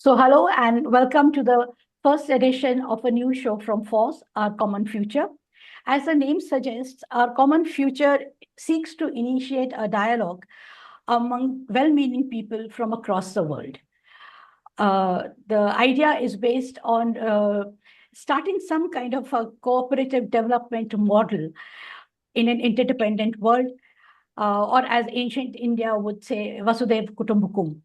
So hello and welcome to the first edition of a new show from FOSS, Our Common Future. As the name suggests, Our Common Future seeks to initiate a dialogue among well-meaning people from across the world. The idea is based on starting some kind of a cooperative development model in an interdependent world, or as ancient India would say, Vasudhaiva Kutumbkum.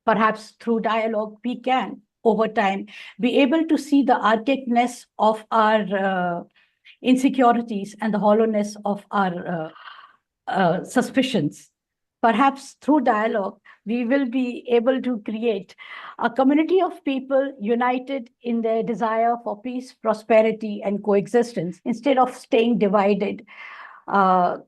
Perhaps through dialogue, we can, over time, be able to see the archaicness of our insecurities and the hollowness of our suspicions. Perhaps through dialogue, we will be able to create a community of people united in their desire for peace, prosperity, and coexistence, instead of staying divided through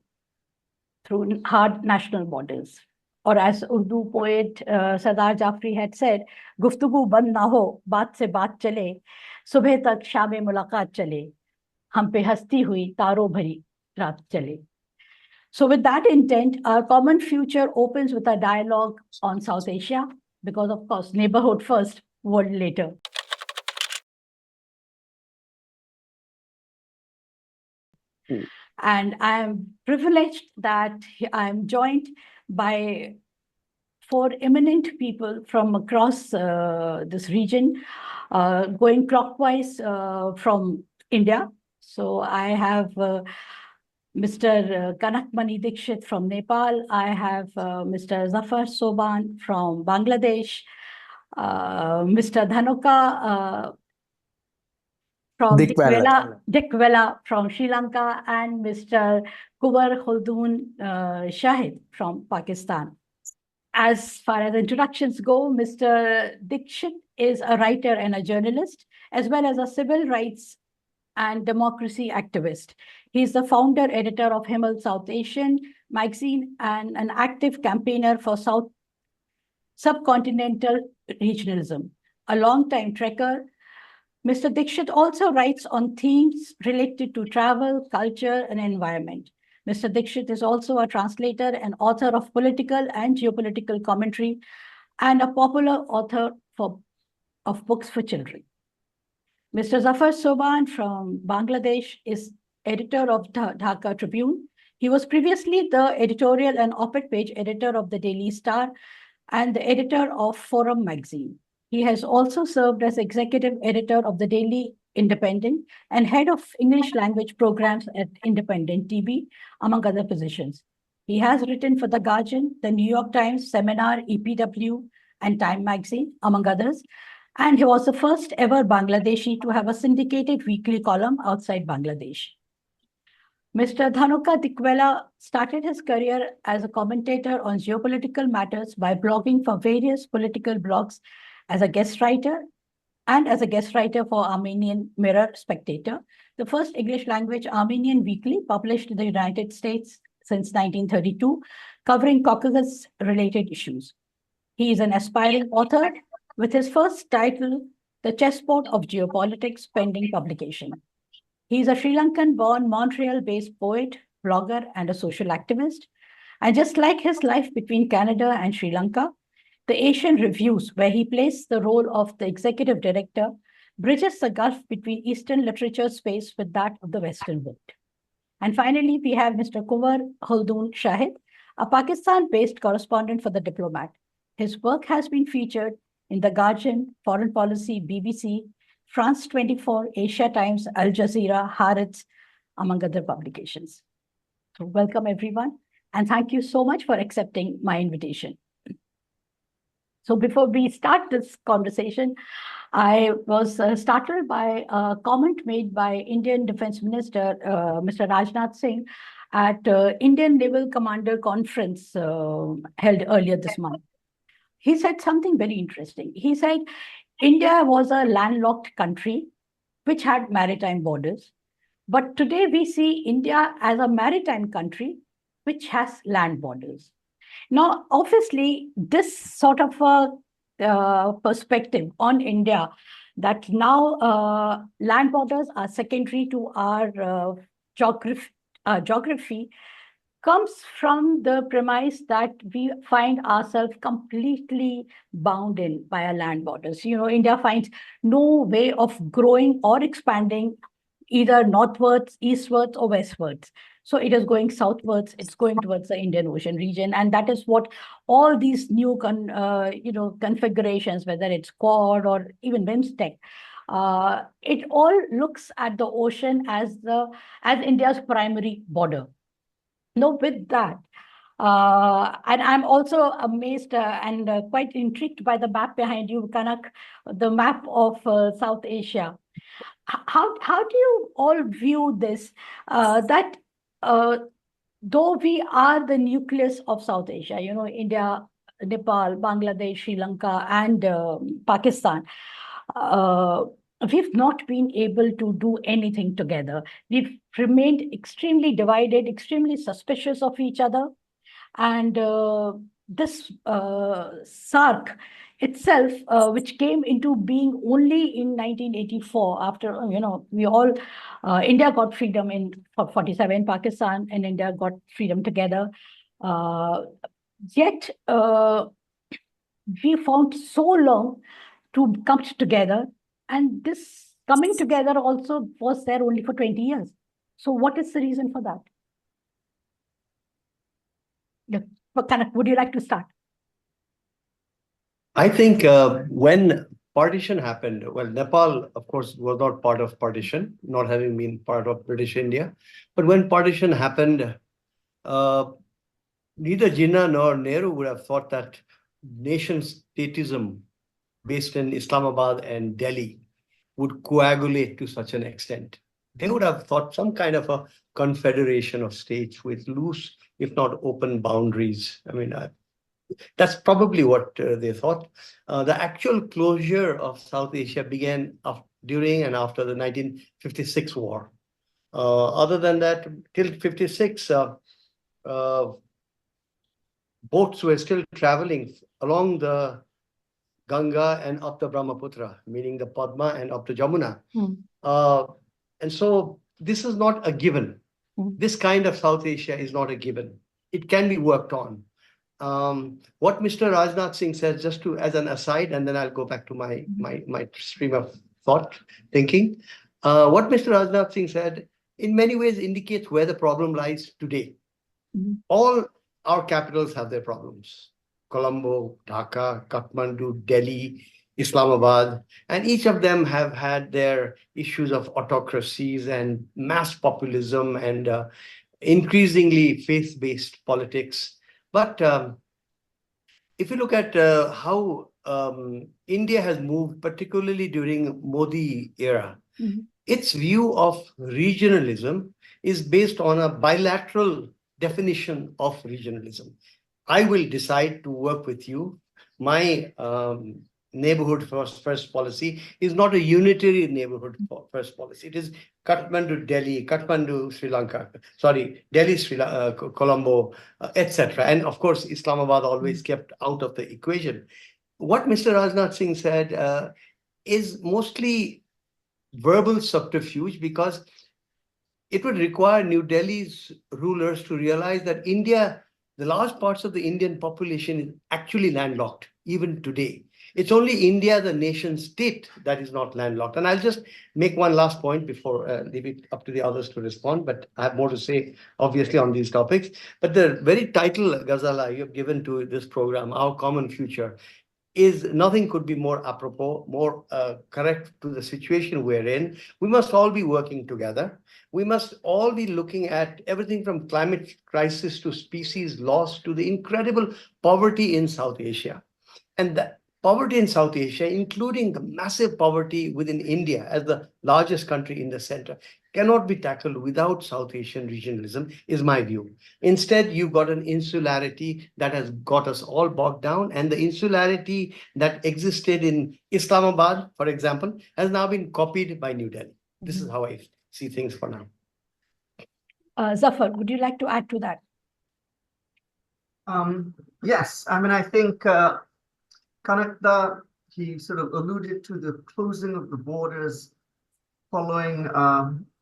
hard national borders. Or as Urdu poet Sardar Jafri had said, "Guftugu band na ho, baat se baat chale, subah tak sham mulaqat chale, hum pe hasti hui taro bhari raat chale." So with that intent, our common future opens with a dialogue on South Asia, because of course, neighborhood first, world later. And I'm privileged that I'm joined by four eminent people from across this region, going clockwise from India. So I have Mr. Kanak Mani Dixit from Nepal. I have Mr. Zafar Sobhan from Bangladesh, Mr. Dhanuka from Dickwella from Sri Lanka, and Mr. Kunwar Khuldune Shahid from Pakistan. As far as introductions go, Mr. Dixit is a writer and a journalist, as well as a civil rights and democracy activist. He's the founder editor of Himal South Asian magazine and an active campaigner for subcontinental regionalism. A longtime trekker, Mr. Dixit also writes on themes related to travel, culture, and environment. Mr. Dixit is also a translator and author of political and geopolitical commentary, and a popular author of books for children. Mr. Zafar Sobhan from Bangladesh is editor of Dhaka Tribune. He was previously the editorial and op-ed page editor of the Daily Star and the editor of Forum magazine. He has also served as executive editor of the Daily Independent and head of English language programs at Independent TV, among other positions. He has written for The Guardian, The New York Times, Seminar, EPW, and Time magazine, among others. And he was the first ever Bangladeshi to have a syndicated weekly column outside Bangladesh. Mr. Dhanuka Dickwella started his career as a commentator on geopolitical matters by blogging for various political blogs as a guest writer and as a guest writer for Armenian Mirror Spectator, the first English language Armenian weekly published in the United States since 1932, covering Caucasus-related issues. He is an aspiring author with his first title, The Chessboard of Geopolitics, pending publication. He is a Sri Lankan-born, Montreal-based poet, blogger, and a social activist. And just like his life between Canada and Sri Lanka, the Asian Reviews, where he plays the role of the executive director, bridges the gulf between Eastern literature space with that of the Western world. And finally, we have Mr. Kunwar Khuldune Shahid, a Pakistan-based correspondent for The Diplomat. His work has been featured in The Guardian, Foreign Policy, BBC, France 24, Asia Times, Al Jazeera, Haaretz, among other publications. So welcome, everyone. And thank you so much for accepting my invitation. So before we start this conversation, I was startled by a comment made by Indian Defense Minister, Mr. Rajnath Singh, at Indian Naval Commander Conference held earlier this month. He said something very interesting. He said, India was a landlocked country which had maritime borders. But today we see India as a maritime country which has land borders. Now, obviously, this sort of a perspective on India, that now land borders are secondary to our geography, comes from the premise that we find ourselves completely bound in by our land borders. India finds no way of growing or expanding either northwards, eastwards, or westwards. So it is going southwards, it's going towards the Indian Ocean region. And that is what all these new configurations, whether it's Quad or even WIMSTEC, it all looks at the ocean as India's primary border. No, with that, and I'm also amazed and quite intrigued by the map behind you, Kanak, the map of South Asia. How do you all view this? That though we are the nucleus of South Asia, India, Nepal, Bangladesh, Sri Lanka, and Pakistan, we've not been able to do anything together. We've remained extremely divided, extremely suspicious of each other. And this SARC itself, which came into being only in 1984, after, India got freedom in 47, Pakistan and India got freedom together. Yet, we found so long to come together. And this coming together also was there only for 20 years. So what is the reason for that? Kanak, would you like to start? I think when partition happened, well, Nepal, of course, was not part of partition, not having been part of British India. But when partition happened, neither Jinnah nor Nehru would have thought that nation-statism based in Islamabad and Delhi would coagulate to such an extent. They would have thought some kind of a confederation of states with loose, if not open boundaries. I mean, that's probably what they thought. The actual closure of South Asia began during and after the 1956 war. Other than that, till 56, boats were still traveling along the Ganga and up the Brahmaputra, meaning the Padma and up to Jamuna. And so this is not a given. This kind of South Asia is not a given. It can be worked on. What Mr. Rajnath Singh says, just to as an aside, and then I'll go back to my stream of thought, thinking. What Mr. Rajnath Singh said, in many ways indicates where the problem lies today. All our capitals have their problems. Colombo, Dhaka, Kathmandu, Delhi, Islamabad, and each of them have had their issues of autocracies and mass populism and increasingly faith-based politics. But if you look at how India has moved, particularly during Modi era, its view of regionalism is based on a bilateral definition of regionalism. I will decide to work with you. My neighborhood first policy is not a unitary neighborhood first policy. It is Kathmandu, Delhi, Kathmandu, Sri Lanka, sorry, Delhi, Colombo, etc. And of course, Islamabad always kept out of the equation. What Mr. Rajnath Singh said is mostly verbal subterfuge, because it would require New Delhi's rulers to realize that India, the large parts of the Indian population, is actually landlocked even today. It's only India, the nation state, that is not landlocked. And I'll just make one last point before leave it up to the others to respond, but I have more to say, obviously, on these topics. But the very title, Ghazala, you have given to this program, Our Common Future, is nothing could be more apropos, more correct to the situation we're in. We must all be working together. We must all be looking at everything from climate crisis to species loss to the incredible poverty in South Asia. And the poverty in South Asia, including the massive poverty within India as the largest country in the center, cannot be tackled without South Asian regionalism, is my view. Instead, you've got an insularity that has got us all bogged down, and the insularity that existed in Islamabad, for example, has now been copied by New Delhi. This is how I see things for now. Zafar, would you like to add to that? Yes, I mean, I think Kanak, he sort of alluded to the closing of the borders following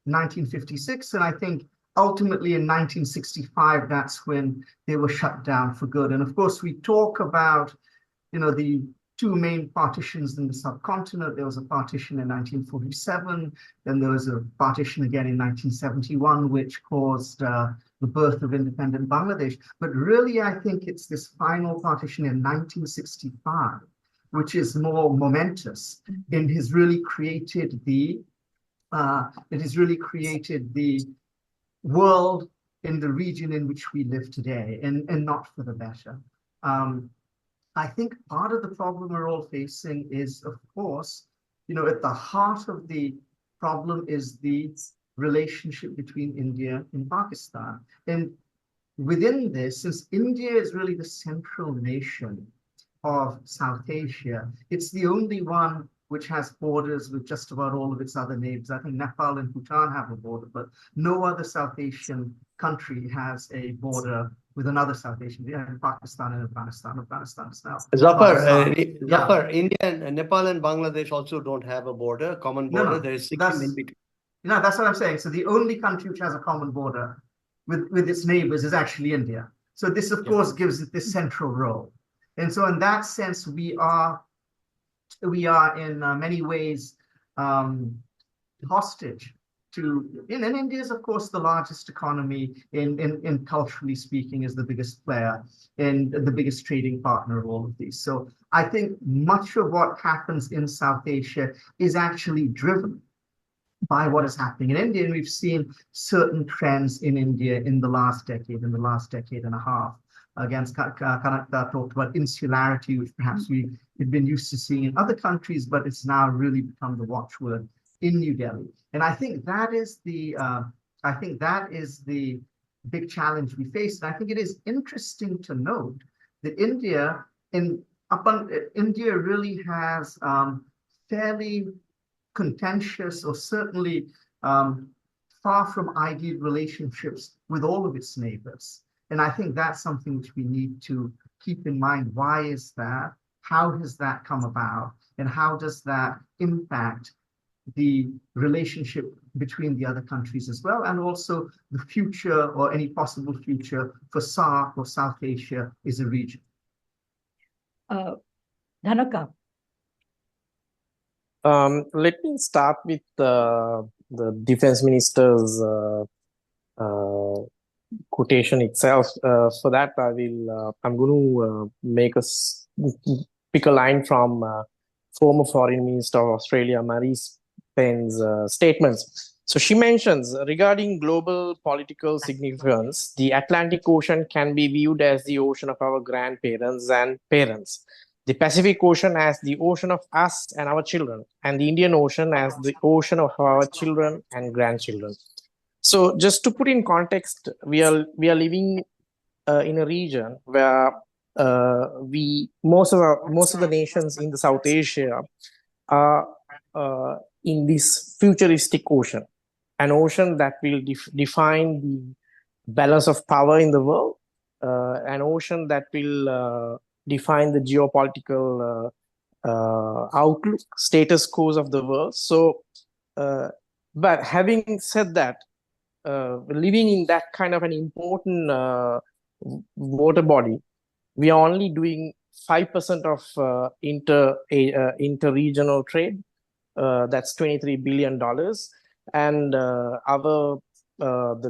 1956, and I think ultimately in 1965, that's when they were shut down for good. And of course, we talk about, the two main partitions in the subcontinent. There was a partition in 1947, then there was a partition again in 1971, which caused the birth of independent Bangladesh. But really, I think it's this final partition in 1965, which is more momentous and has really created the world in the region in which we live today, and not for the better. I think part of the problem we're all facing is, of course, at the heart of the problem is the relationship between India and Pakistan. And within this, since India is really the central nation of South Asia, it's the only one which has borders with just about all of its other neighbors. I think Nepal and Bhutan have a border, but no other South Asian country has a border with another South Asian, Pakistan and Afghanistan. Afghanistan is now. Zafar, India and Nepal and Bangladesh also don't have a border, common border. There is Sikkim in between. No, that's what I'm saying. So the only country which has a common border with its neighbors is actually India. So this, of course, gives it this central role. And so in that sense, we are in many ways hostage to, and India is, of course, the largest economy in culturally speaking, is the biggest player and the biggest trading partner of all of these. So I think much of what happens in South Asia is actually driven by what is happening in India. And we've seen certain trends in India in the last decade and a half. Again, Kanak talked about insularity, which perhaps we had been used to seeing in other countries, but it's now really become the watchword in New Delhi. And I think that is the big challenge we face. And I think it is interesting to note that India really has fairly contentious, or certainly far from ideal relationships with all of its neighbors. And I think that's something which we need to keep in mind. Why is that? How has that come about? And how does that impact the relationship between the other countries as well? And also the future, or any possible future for SAARC or South Asia as a region. Dhanuka. Let me start with the defense minister's quotation itself. For that, I'm going to pick a line from former Foreign Minister of Australia, Marise Penn's statements. So she mentions, regarding global political significance, the Atlantic Ocean can be viewed as the ocean of our grandparents and parents, the Pacific Ocean as the ocean of us and our children, and the Indian Ocean as the ocean of our children and grandchildren. So just to put in context, we are living in a region where most of the nations in the South Asia are in this futuristic ocean, an ocean that will define the balance of power in the world, an ocean that will define the geopolitical outlook, status quo of the world. So, but having said that, living in that kind of an important water body, we are only doing 5% of inter-regional trade. That's $23 billion. And the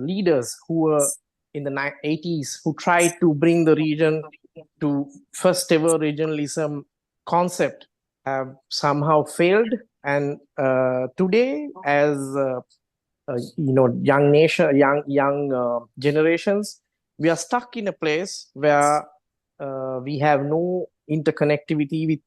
leaders who were in the 80s, who tried to bring the region to first ever regionalism concept, have somehow failed. And today, as young generations, we are stuck in a place where we have no interconnectivity with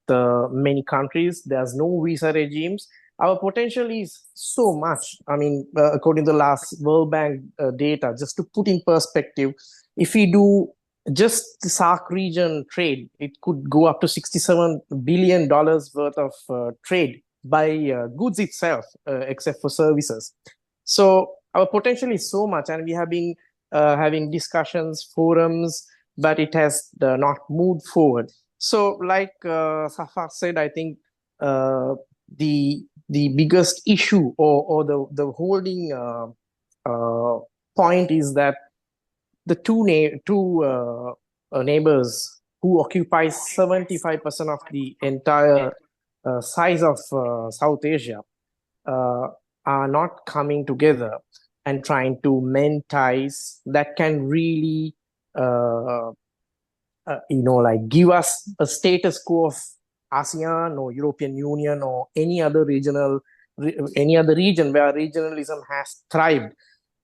many countries. There's no visa regimes. Our potential is so much. I mean, according to the last World Bank data, just to put in perspective, if we do just the SAARC region trade, it could go up to $67 billion worth of trade by goods itself, except for services. So our potential is so much, and we have been having discussions, forums, but it has not moved forward. So like Zafar said, I think the biggest issue or the holding point is that the two neighbors who occupy 75% of the entire size of South Asia are not coming together and trying to mend ties that can really, like give us a status quo of ASEAN or European Union or any other region where regionalism has thrived.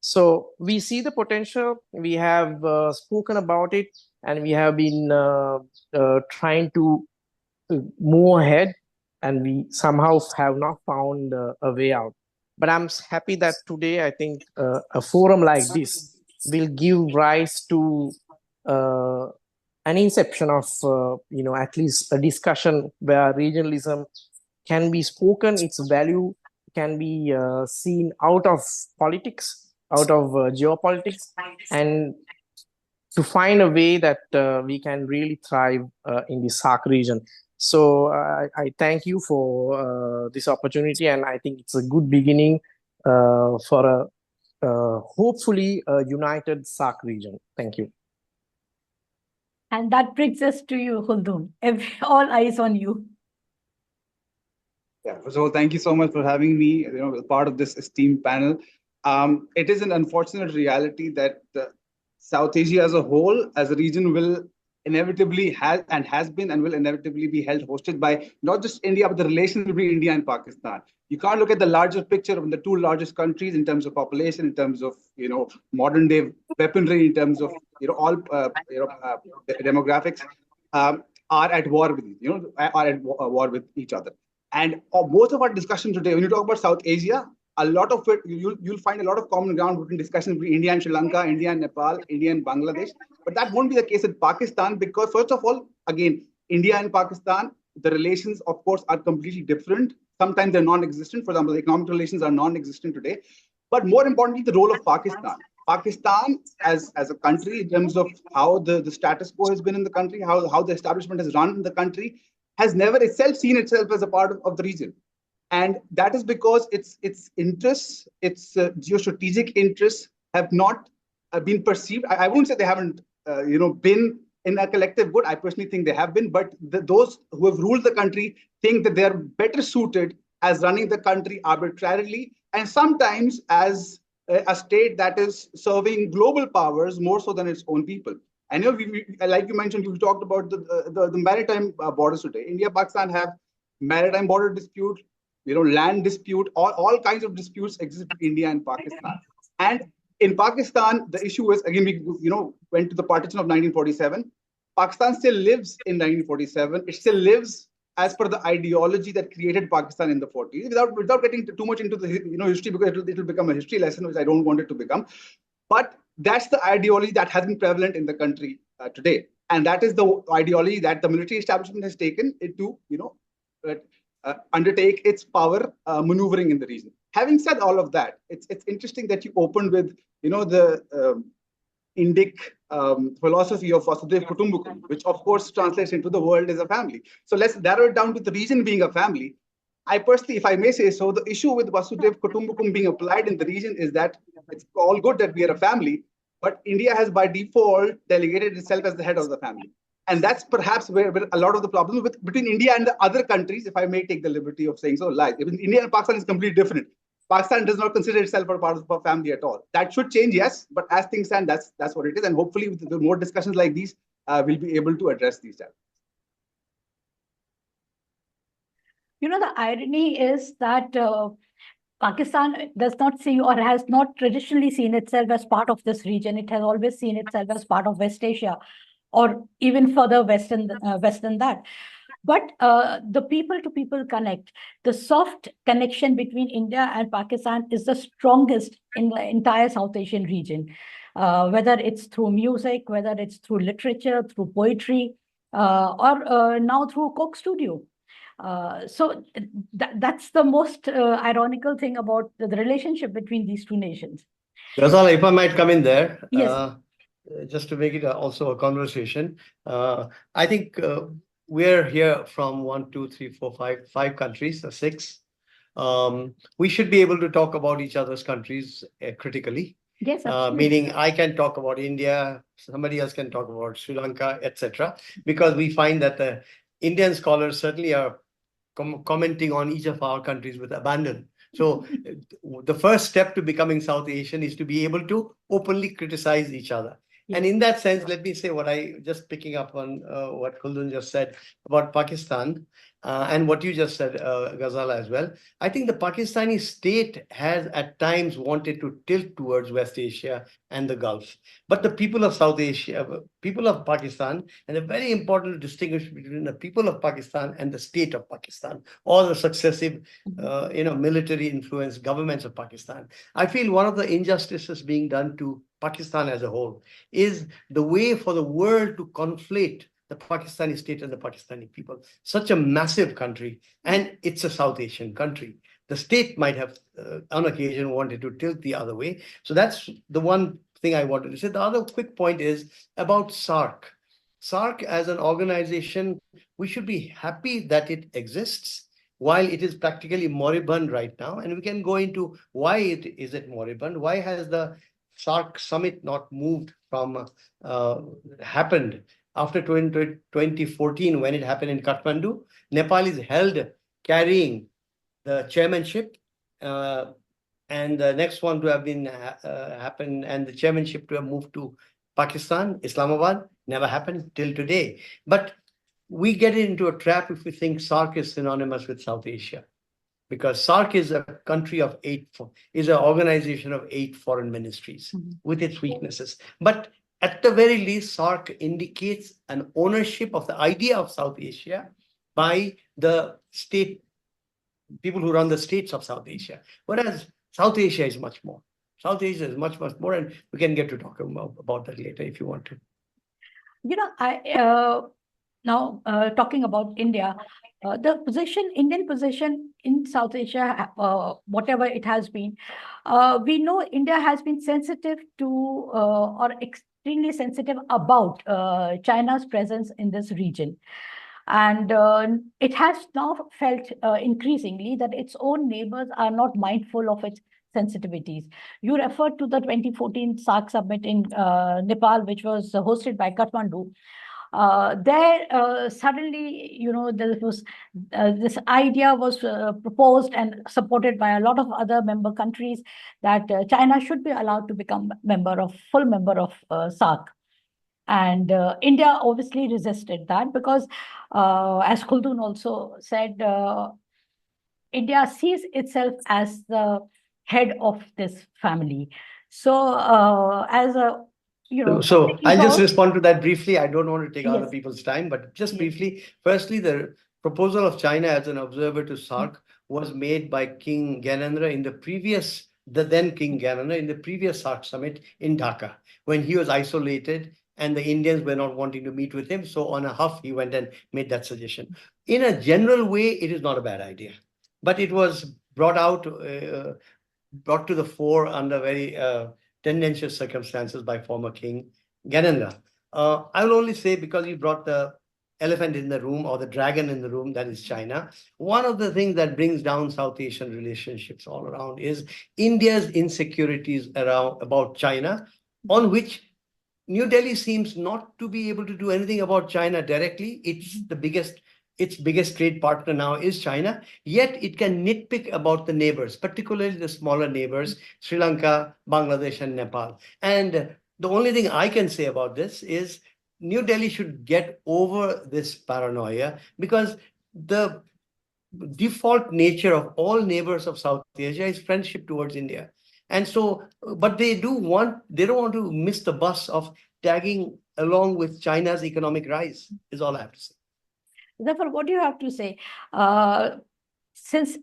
So we see the potential. We have spoken about it, and we have been trying to move ahead, and we somehow have not found a way out. But I'm happy that today, I think a forum like this will give rise to an inception of, at least a discussion where regionalism can be spoken, its value can be seen out of politics, out of geopolitics, and to find a way that we can really thrive in the SAARC region. So I thank you for this opportunity, and I think it's a good beginning for a hopefully a united SAARC region. Thank you. And that brings us to you, Khuldune. All eyes on you. Yeah, so thank you so much for having me, part of this esteemed panel. It is an unfortunate reality that South Asia as a whole, as a region, will inevitably has been and will inevitably be held hostage by not just India, but the relations between India and Pakistan. You can't look at the larger picture of the two largest countries in terms of population, in terms of modern day weaponry, in terms of all demographics are at war with war with each other. And most of our discussion today, when you talk about South Asia, a lot of it, you'll find a lot of common ground between discussions between India and Sri Lanka, India and Nepal, India and Bangladesh. But that won't be the case with Pakistan, because first of all, again, India and Pakistan, the relations, of course, are completely different. Sometimes they're non-existent. For example, the economic relations are non-existent today. But more importantly, the role of Pakistan. Pakistan as a country, in terms of how the status quo has been in the country, how the establishment has run in the country, has never itself seen itself as a part of the region. And that is because its interests, its geostrategic interests have not been perceived. I won't say they haven't, been in a collective good. I personally think they have been, but those who have ruled the country think that they are better suited as running the country arbitrarily, and sometimes as a state that is serving global powers more so than its own people. I know, like you mentioned, you talked about the maritime borders today. India, Pakistan have maritime border dispute, land dispute, all kinds of disputes exist between India and Pakistan. And in Pakistan, the issue is, again, we went to the partition of 1947. Pakistan still lives in 1947. It still lives as per the ideology that created Pakistan in the 40s, without getting too much into the history, because it will become a history lesson, which I don't want it to become. But that's the ideology that has been prevalent in the country today. And that is the ideology that the military establishment has taken to, undertake its power maneuvering in the region. Having said all of that, it's interesting that you opened with, the Indic philosophy of Vasudhaiva Kutumbkum, which of course translates into the world as a family. So let's narrow it down to the region being a family. I personally, if I may say so, the issue with Vasudhaiva Kutumbkum being applied in the region is that it's all good that we are a family, but India has by default delegated itself as the head of the family. And that's perhaps where a lot of the problems between India and the other countries, if I may take the liberty of saying so, lies. India and Pakistan is completely different. Pakistan does not consider itself a part of a family at all. That should change, yes, but as things stand, that's what it is. And hopefully with the more discussions like these, we'll be able to address these challenges. The irony is that Pakistan does not see, or has not traditionally seen itself as part of this region. It has always seen itself as part of West Asia, or even further west than that. But the people-to-people connect, the soft connection between India and Pakistan is the strongest in the entire South Asian region, whether it's through music, whether it's through literature, through poetry, or now through Coke Studio. So that's the most ironical thing about the relationship between these two nations. Ghazala, if I might come in there. Yes. Just to make it also a conversation, I think we're here from 1, 2, 3, 4, 5 countries, 6. We should be able to talk about each other's countries critically. Yes, absolutely. Meaning I can talk about India, somebody else can talk about Sri Lanka, etc. Because we find that the Indian scholars certainly are commenting on each of our countries with abandon. So the first step to becoming South Asian is to be able to openly criticize each other. And in that sense, let me say what I just picking up on what Khuldune just said about Pakistan and what you just said, Ghazala, as well. I think the Pakistani state has at times wanted to tilt towards West Asia and the Gulf. But the people of South Asia, people of Pakistan, and it's very important to distinguish between the people of Pakistan and the state of Pakistan, or the successive, military influenced governments of Pakistan. I feel one of the injustices being done to Pakistan as a whole is the way for the world to conflate the Pakistani state and the Pakistani people. Such a massive country, and it's a South Asian country. The state might have, on occasion, wanted to tilt the other way. So that's the one thing I wanted to say. The other quick point is about SARC. SARC as an organization, we should be happy that it exists while it is practically moribund right now. And we can go into why is it moribund? Why has the SARC summit not moved from, happened after 2014 when it happened in Kathmandu? Nepal is held carrying the chairmanship, and the next one to have been happened, and the chairmanship to have moved to Pakistan, Islamabad, never happened till today. But we get into a trap if we think SARC is synonymous with South Asia, because SARC is a country of is an organization of 8 foreign ministries with its weaknesses. But at the very least, SARC indicates an ownership of the idea of South Asia by the state, people who run the states of South Asia. Whereas South Asia is much more. South Asia is much, much more, and we can get to talk about that later if you want to. Now talking about India, the Indian position in South Asia, whatever it has been, we know India has been sensitive to or extremely sensitive about China's presence in this region. And it has now felt increasingly that its own neighbors are not mindful of its sensitivities. You referred to the 2014 SARC summit in Nepal, which was hosted by Kathmandu. There suddenly, there was this idea was proposed and supported by a lot of other member countries that China should be allowed to become full member of SARC. And India obviously resisted that because, as Khuldune also said, India sees itself as the head of this family. So, as a So I'll just respond to that briefly. I don't want to take other Yes. people's time, but just briefly. Firstly, the proposal of China as an observer to SARC was made by King Gyanendra in the then King Gyanendra in the previous SARC summit in Dhaka, when he was isolated and the Indians were not wanting to meet with him. So on a huff, he went and made that suggestion. In a general way, it is not a bad idea, but it was brought to the fore under very tendentious circumstances by former King Gyanendra. I will only say, because you brought the elephant in the room or the dragon in the room, that is China. One of the things that brings down South Asian relationships all around is India's insecurities about China, on which New Delhi seems not to be able to do anything about China directly. Its biggest trade partner now is China, yet it can nitpick about the neighbors, particularly the smaller neighbors, Sri Lanka, Bangladesh, and Nepal. And the only thing I can say about this is New Delhi should get over this paranoia, because the default nature of all neighbors of South Asia is friendship towards India. And so, but they don't want to miss the bus of tagging along with China's economic rise, is all I have to say. Zafar, what do you have to say? Since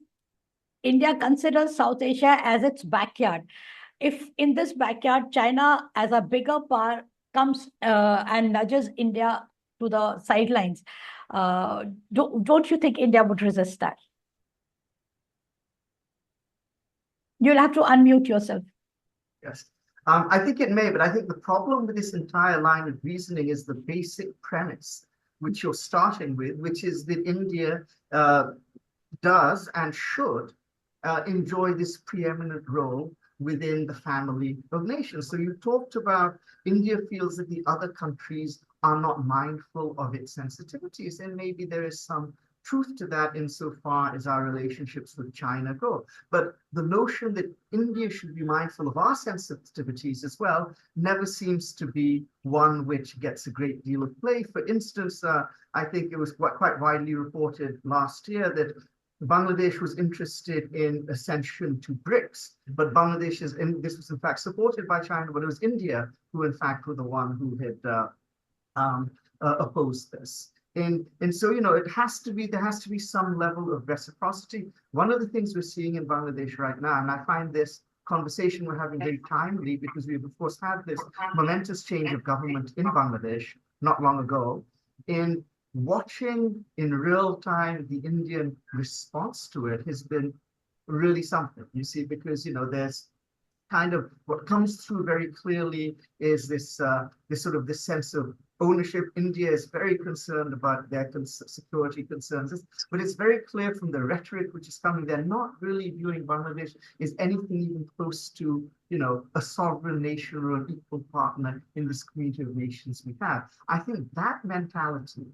India considers South Asia as its backyard, if in this backyard, China as a bigger power comes and nudges India to the sidelines, don't you think India would resist that? You'll have to unmute yourself. Yes, I think it may, but I think the problem with this entire line of reasoning is the basic premise which you're starting with, which is that India does and should enjoy this preeminent role within the family of nations. So you talked about India feels that the other countries are not mindful of its sensitivities, and maybe there is some truth to that insofar as our relationships with China go. But the notion that India should be mindful of our sensitivities as well never seems to be one which gets a great deal of play. For instance, I think it was quite widely reported last year that Bangladesh was interested in ascension to BRICS, but Bangladesh is, and this was in fact supported by China, but it was India who in fact were the one who had opposed this. And so, you know, there has to be some level of reciprocity. One of the things we're seeing in Bangladesh right now, and I find this conversation we're having very timely because we've of course had this momentous change of government in Bangladesh not long ago. In watching in real time the Indian response to it has been really something, you see, because, you know, there's kind of what comes through very clearly is this this sense of ownership. India is very concerned about their security concerns, but it's very clear from the rhetoric which is coming, they're not really viewing Bangladesh as anything even close to, you know, a sovereign nation or an equal partner in this community of nations we have. I think that mentality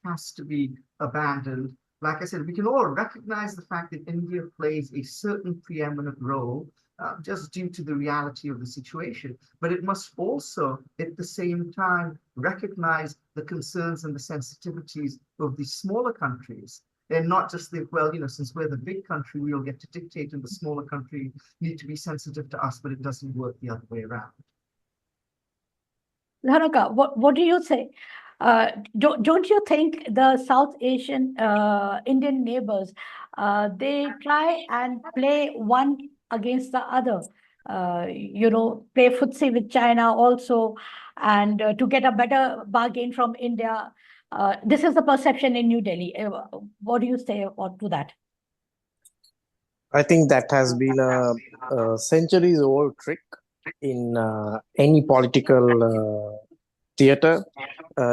has to be abandoned. Like I said, we can all recognize the fact that India plays a certain preeminent role just due to the reality of the situation. But it must also, at the same time, recognize the concerns and the sensitivities of the smaller countries. And not just think, well, you know, since we're the big country, we'll get to dictate, and the smaller country need to be sensitive to us, but it doesn't work the other way around. Dhanuka, what do you say? Don't you think the South Asian Indian neighbors, they try and play one against the other, you know, play footsie with China also, and to get a better bargain from India? This is the perception in New Delhi. What do you say to that? I think that has been a centuries-old trick in any political theater.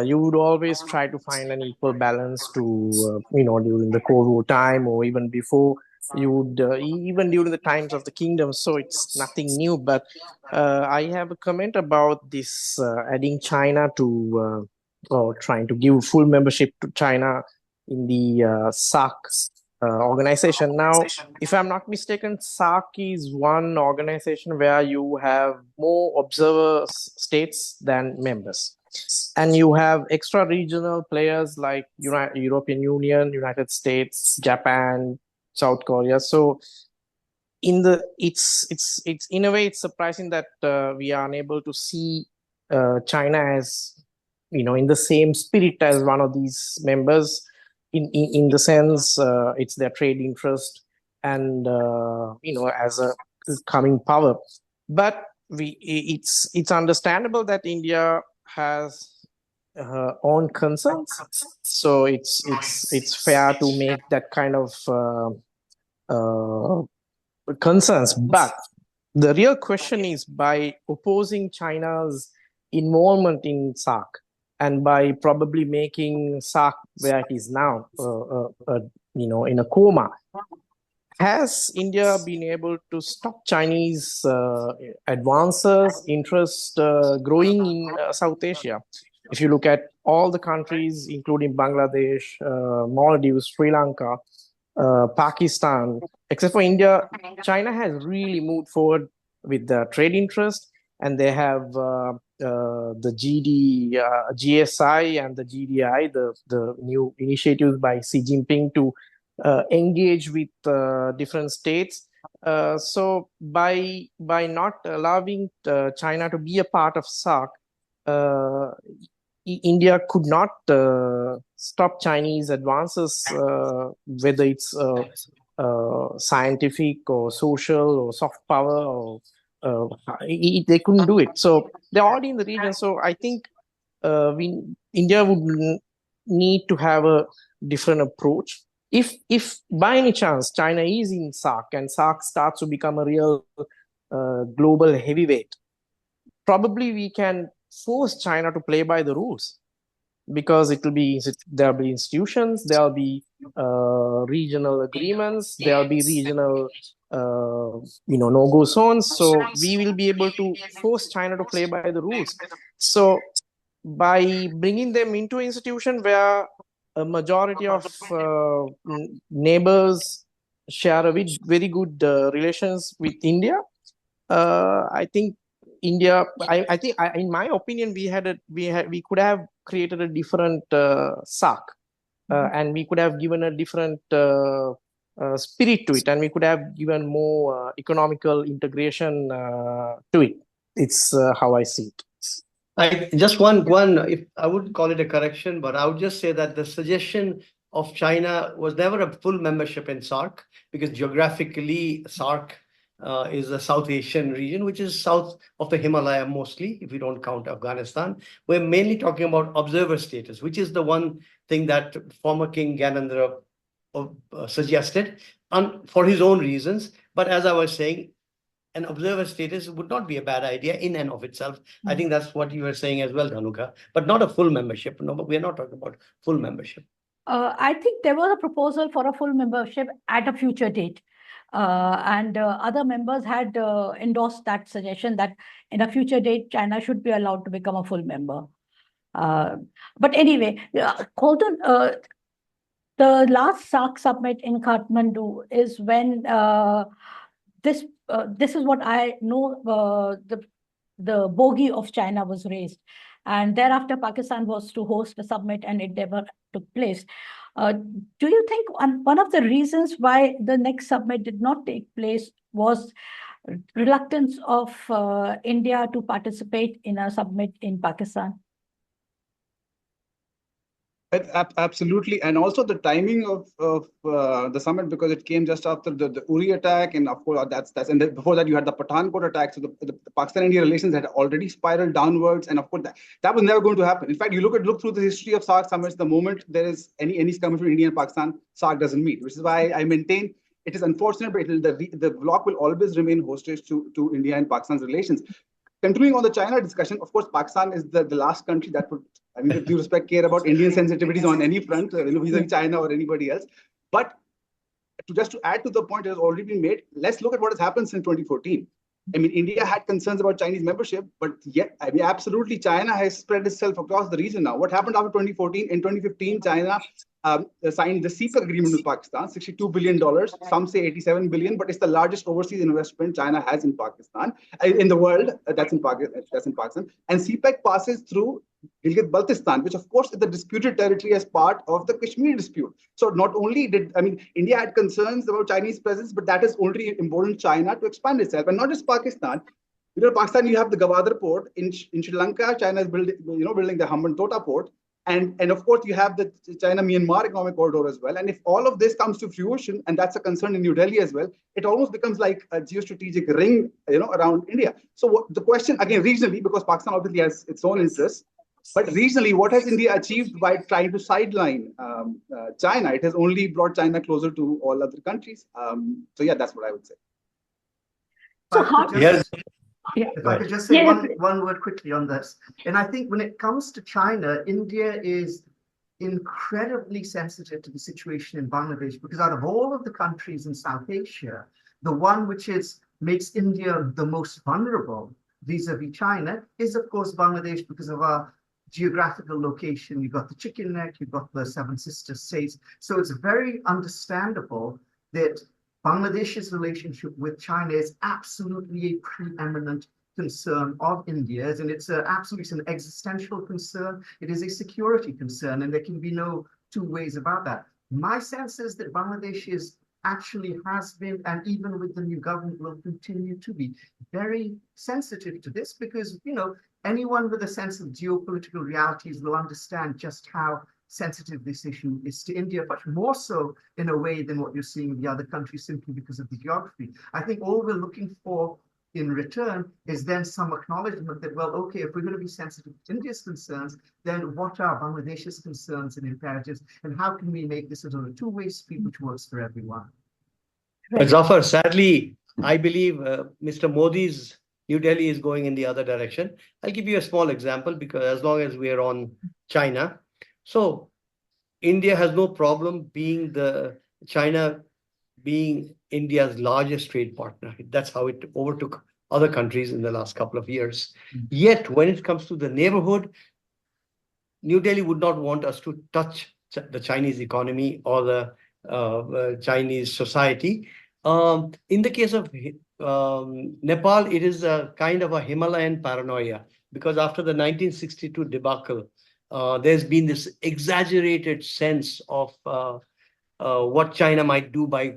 You would always try to find an equal balance to, you know, during the Cold War time or even before. You would, even during the times of the kingdom. So it's nothing new. But I have a comment about this adding China to, or trying to give full membership to China in the SAARC organization. Now, if I'm not mistaken, SAARC is one organization where you have more observer states than members. And you have extra regional players like European Union, United States, Japan, South Korea. So it's in a way, it's surprising that we are unable to see China as, you know, in the same spirit as one of these members, in the sense it's their trade interest and you know, as a coming power. But it's understandable that India has her own concerns, so it's fair to make that kind of concerns. But the real question is, by opposing China's involvement in SAARC and by probably making SAARC where it is now, you know, in a coma, has India been able to stop Chinese advances, interest growing in South Asia? If you look at all the countries, including Bangladesh, Maldives, Sri Lanka, Pakistan, except for India, China has really moved forward with the trade interest, and they have the GSI and the GDI, the new initiatives by Xi Jinping to engage with different states. So by not allowing China to be a part of SAARC, India could not stop Chinese advances, whether it's scientific or social or soft power, or they couldn't do it. So they're already in the region. So I think India would need to have a different approach. If by any chance China is in SAARC and SAARC starts to become a real global heavyweight, probably we can force China to play by the rules. because there'll be institutions, there'll be regional agreements, there'll be regional no-go zones. So we will be able to force China to play by the rules. So by bringing them into an institution where a majority of neighbors share a very good relations with India, I think India. I think, in my opinion, we could have created a different SARC, and we could have given a different spirit to it, and we could have given more economical integration to it. It's how I see it. If I wouldn't call it a correction, but I would just say that the suggestion of China was never a full membership in SARC, because geographically SARC is a South Asian region, which is south of the Himalaya mostly, if we don't count Afghanistan. We're mainly talking about observer status, which is the one thing that former King Gyanendra suggested for his own reasons. But as I was saying, an observer status would not be a bad idea in and of itself. I think that's what you were saying as well, Dhanuka, but not a full membership. No, but we're not talking about full membership. I think there was a proposal for a full membership at a future date. And other members had endorsed that suggestion that in a future date, China should be allowed to become a full member. But anyway, Khuldune, the last SARC summit in Kathmandu is when this is what I know, the bogey of China was raised. And thereafter, Pakistan was to host a summit, and it never took place. Do you think one of the reasons why the next summit did not take place was reluctance of India to participate in a summit in Pakistan? Absolutely, and also the timing of the summit, because it came just after the Uri attack, and of course and before that you had the Pathankot attack. So the Pakistan-India relations had already spiraled downwards, and of course that was never going to happen. In fact, you look through the history of SARC summits. The moment there is any skirmish between India and Pakistan, SARC doesn't meet, which is why I maintain it is unfortunate, but the bloc will always remain hostage to India and Pakistan's relations. Continuing on the China discussion, of course, Pakistan is the last country that would, I mean, with due respect, care about Indian sensitivities on any front, vis-a-vis China or anybody else. But to add to the point that has already been made, let's look at what has happened since 2014. I mean, India had concerns about Chinese membership, but yet, I mean, absolutely, China has spread itself across the region now. What happened after 2014? In 2015, China signed the CPEC agreement with Pakistan, $62 billion. Some say 87 billion, but it's the largest overseas investment China has in Pakistan, in the world. That's in Pakistan. And CPEC passes through Gilgit-Baltistan, which of course is the disputed territory as part of the Kashmir dispute. So not only India had concerns about Chinese presence, but that has only emboldened China to expand itself, and not just Pakistan. Pakistan, you have the Gwadar port in Sri Lanka. China is building the Hambantota port. And of course, you have the China-Myanmar economic corridor as well. And if all of this comes to fruition, and that's a concern in New Delhi as well, it almost becomes like a geostrategic ring, around India. So the question, again, regionally, because Pakistan obviously has its own interests, but regionally, what has India achieved by trying to sideline China? It has only brought China closer to all other countries. So yeah, that's what I would say. So Yeah. If I could just say one word quickly on this. And I think when it comes to China, India is incredibly sensitive to the situation in Bangladesh, because out of all of the countries in South Asia, the one which makes India the most vulnerable vis-a-vis China is, of course, Bangladesh, because of our geographical location. You've got the chicken neck, you've got the Seven Sister States. So it's very understandable that Bangladesh's relationship with China is absolutely a preeminent concern of India's, and it's absolutely an existential concern. It is a security concern, and there can be no two ways about that. My sense is that Bangladesh has been, and even with the new government will continue to be, very sensitive to this, because anyone with a sense of geopolitical realities will understand just how sensitive this issue is to India, but more so in a way than what you're seeing in the other countries, simply because of the geography. I think all we're looking for in return is then some acknowledgement that, well, okay, if we're going to be sensitive to India's concerns, then what are Bangladesh's concerns and imperatives, and how can we make this a sort of two-way street which works for everyone? But Zafar, sadly, I believe Mr. Modi's New Delhi is going in the other direction. I'll give you a small example, because as long as we're on China, So India has no problem China being India's largest trade partner. That's how it overtook other countries in the last couple of years. Yet, when it comes to the neighborhood, New Delhi would not want us to touch the Chinese economy or the Chinese society. In the case of Nepal, it is a kind of a Himalayan paranoia, because after the 1962 debacle, there's been this exaggerated sense of what China might do by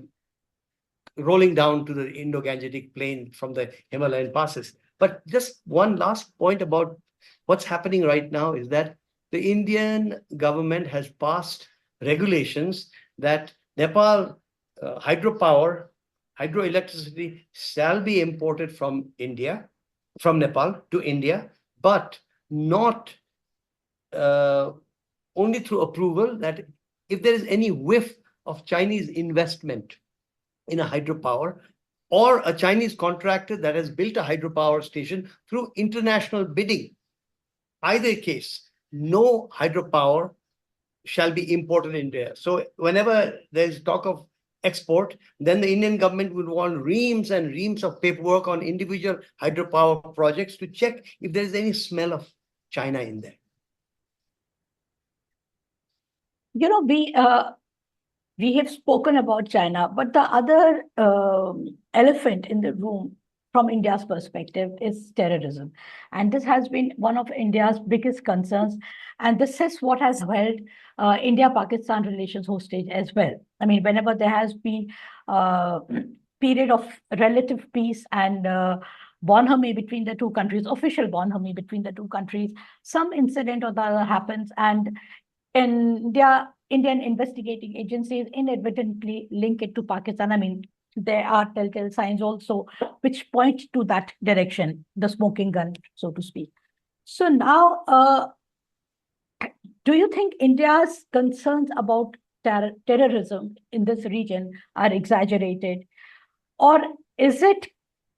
rolling down to the Indo-Gangetic plain from the Himalayan passes. But just one last point about what's happening right now is that the Indian government has passed regulations that Nepal hydroelectricity shall be imported from Nepal to India, but not only through approval, that if there is any whiff of Chinese investment in a hydropower, or a Chinese contractor that has built a hydropower station through international bidding, either case, no hydropower shall be imported in India. So whenever there's talk of export, then the Indian government would want reams and reams of paperwork on individual hydropower projects to check if there is any smell of China in there. You know, we have spoken about China, but the other elephant in the room from India's perspective is terrorism. And this has been one of India's biggest concerns. And this is what has held India-Pakistan relations hostage as well. I mean, whenever there has been a period of relative peace and bonhomie between the two countries, official bonhomie between the two countries, some incident or the other happens, and Indian investigating agencies inadvertently link it to Pakistan. I mean, there are telltale signs also which point to that direction, the smoking gun, so to speak. So now, do you think India's concerns about terrorism in this region are exaggerated? Or is it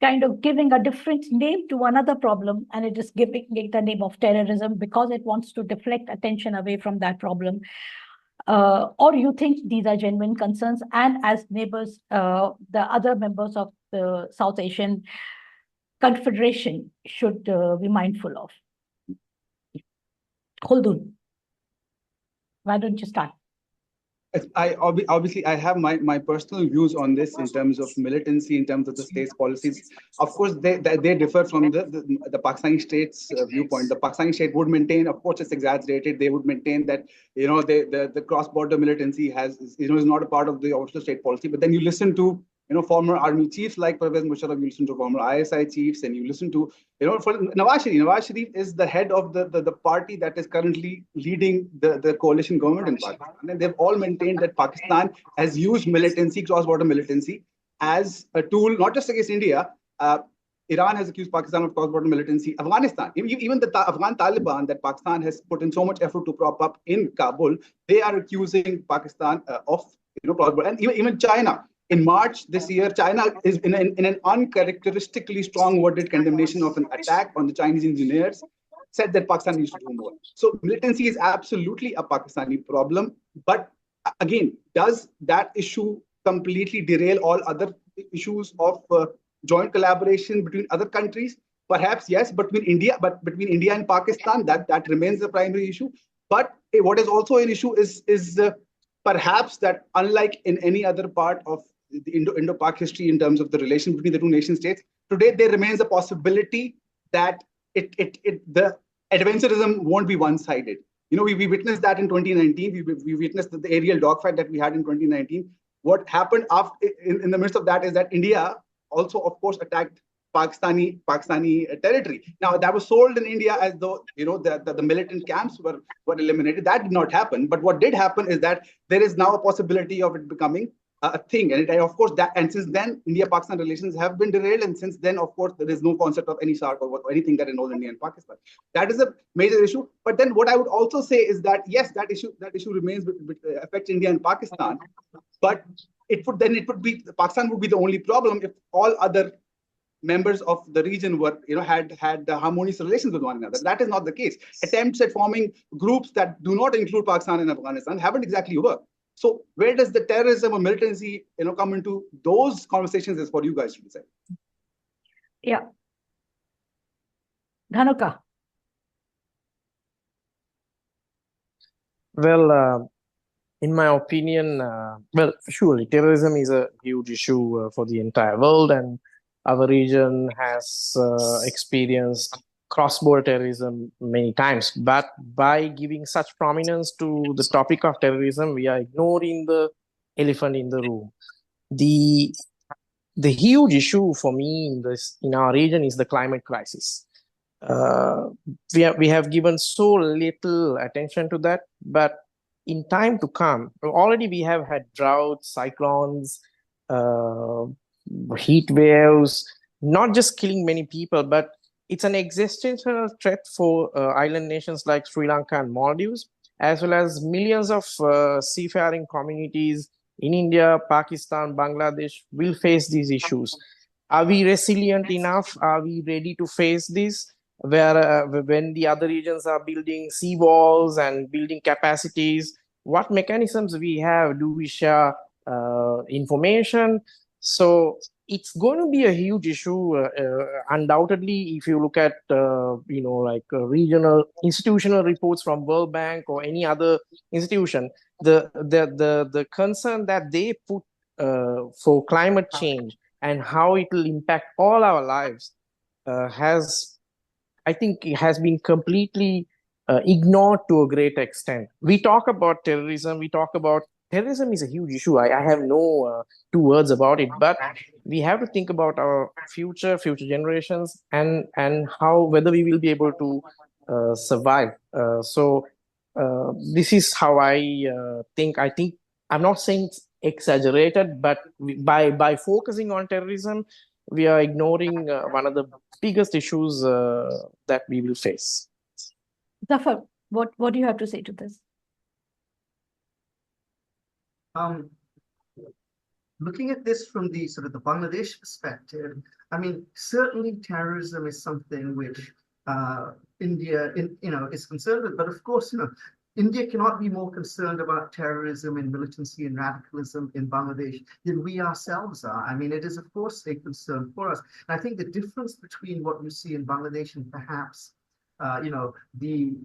kind of giving a different name to another problem, and it is giving it the name of terrorism because it wants to deflect attention away from that problem? Or you think these are genuine concerns, and as neighbors, the other members of the South Asian Confederation should be mindful of? Khuldune, why don't you start? Obviously I have my personal views on this in terms of militancy, in terms of the state's policies. Of course, they differ from the Pakistani state's viewpoint. The Pakistani state would maintain, of course, it's exaggerated. They would maintain that the cross-border militancy is not a part of the official state policy. But then you listen to former army chiefs like Pervez Musharraf, you listen to former ISI chiefs, and you listen to, for Nawaz Sharif. Nawaz Sharif is the head of the party that is currently leading the coalition government in Pakistan. And they've all maintained that Pakistan has used militancy, cross-border militancy, as a tool, not just against India. Iran has accused Pakistan of cross-border militancy. Afghanistan, even the Afghan Taliban that Pakistan has put in so much effort to prop up in Kabul, they are accusing Pakistan of cross-border. And even China. In March this year, China is in an uncharacteristically strong worded condemnation of an attack on the Chinese engineers, said that Pakistan needs to do more. So militancy is absolutely a Pakistani problem. But again, does that issue completely derail all other issues of joint collaboration between other countries? Perhaps yes, but between India and Pakistan, that remains the primary issue. But what is also an issue is perhaps that, unlike in any other part of the Indo-Pak history in terms of the relation between the two nation states, today there remains a possibility that the adventurism won't be one-sided. We witnessed that in 2019. We witnessed the aerial dogfight that we had in 2019. What happened in the midst of that is that India also, of course, attacked Pakistani territory. Now, that was sold in India as though the militant camps were eliminated. That did not happen. But what did happen is that there is now a possibility of it becoming a thing. And of course, since then, India-Pakistan relations have been derailed. And since then, of course, there is no concept of any SARC or anything that involves India and Pakistan. That is a major issue. But then what I would also say is that, yes, that issue remains, affects India and Pakistan. But Pakistan would be the only problem if all other members of the region were, had harmonious relations with one another. That is not the case. Attempts at forming groups that do not include Pakistan and Afghanistan haven't exactly worked. So where does the terrorism or militancy, come into those conversations is for you guys to decide. Yeah. Dhanuka. Well, in my opinion, well, surely terrorism is a huge issue for the entire world, and our region has experienced cross-border terrorism many times. But by giving such prominence to the topic of terrorism, we are ignoring the elephant in the room. The huge issue for me in our region is the climate crisis. We have given so little attention to that, but in time to come, already we have had droughts, cyclones, heat waves, not just killing many people, but it's an existential threat for island nations like Sri Lanka and Maldives, as well as millions of seafaring communities in India, Pakistan, Bangladesh will face these issues. Are we resilient enough? Are we ready to face this? When the other regions are building sea walls and building capacities, what mechanisms we have? Do we share information? So it's going to be a huge issue, undoubtedly. If you look at regional institutional reports from World Bank or any other institution, the concern that they put for climate change and how it will impact all our lives I think it has been completely ignored to a great extent. We talk about terrorism. Terrorism is a huge issue. I have no two words about it, but we have to think about our future generations and whether we will be able to survive. So this is how I think. I think I'm not saying it's exaggerated, but by focusing on terrorism, we are ignoring one of the biggest issues that we will face. Zafar, what do you have to say to this? Looking at this from the sort of the Bangladesh perspective, I mean, certainly terrorism is something which India, is concerned with. But of course, India cannot be more concerned about terrorism and militancy and radicalism in Bangladesh than we ourselves are. I mean, it is, of course, a concern for us. And I think the difference between what you see in Bangladesh and perhaps, the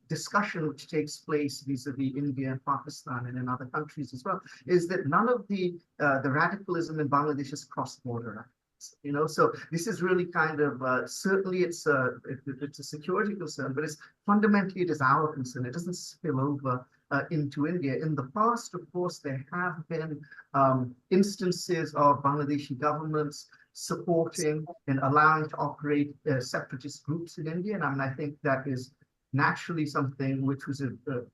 discussion which takes place vis-a-vis India and Pakistan and in other countries as well, is that none of the radicalism in Bangladesh is cross-border. So this is really kind of certainly it's a security concern, but fundamentally it is our concern. It doesn't spill over into India. In the past, of course, there have been instances of Bangladeshi governments supporting and allowing to operate separatist groups in India, and I mean I think that is naturally something which was a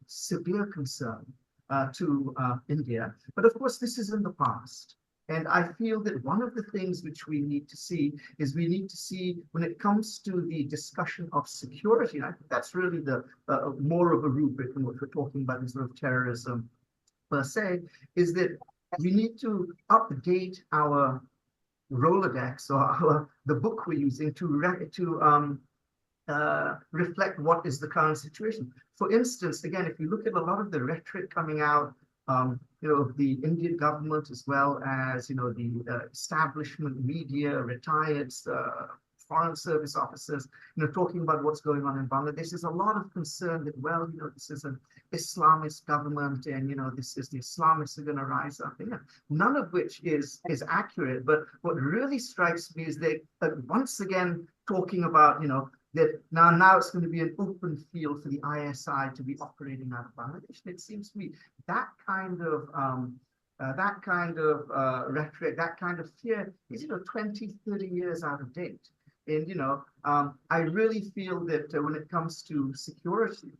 severe concern to India. But of course, this is in the past. And I feel that one of the things which we need to see is when it comes to the discussion of security, and I think that's really the more of a rubric in what we're talking about in sort of terrorism per se, is that we need to update our Rolodex or the book we're using to reflect what is the current situation. For instance, again, if you look at a lot of the rhetoric coming out of the Indian government, as well as, the establishment media, retired foreign service officers, talking about what's going on in Bangladesh, there's a lot of concern that, well, this is an Islamist government and, this is the Islamists are going to rise up. None of which is accurate. But what really strikes me is they once again talking about, that now it's going to be an open field for the ISI to be operating out of Bangladesh. And it seems to me that kind of rhetoric, that kind of fear is 20, 30 years out of date. And I really feel that when it comes to security,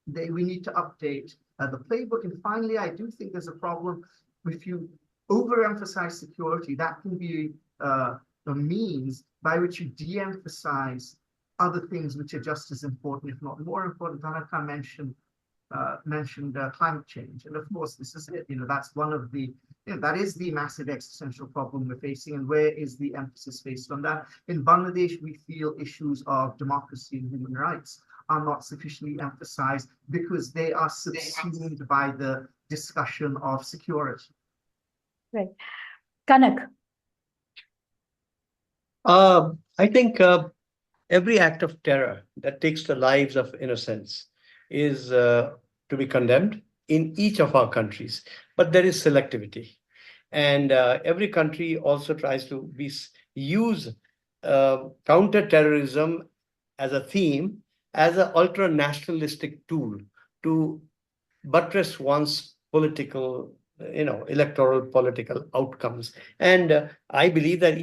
we need to update the playbook. And finally, I do think there's a problem if you overemphasize security. That can be a means by which you de-emphasize other things which are just as important, if not more important. Dhanuka mentioned climate change, and of course this is it. That's one of the that is the massive existential problem we're facing. And where is the emphasis placed on that? In Bangladesh, we feel issues of democracy and human rights are not sufficiently emphasized because they are subsumed by the discussion of security. Right. Kanak. I think every act of terror that takes the lives of innocents is to be condemned in each of our countries. But there is selectivity. And every country also tries to use counter-terrorism as a theme, as an ultra-nationalistic tool to buttress one's political, electoral political outcomes. And I believe that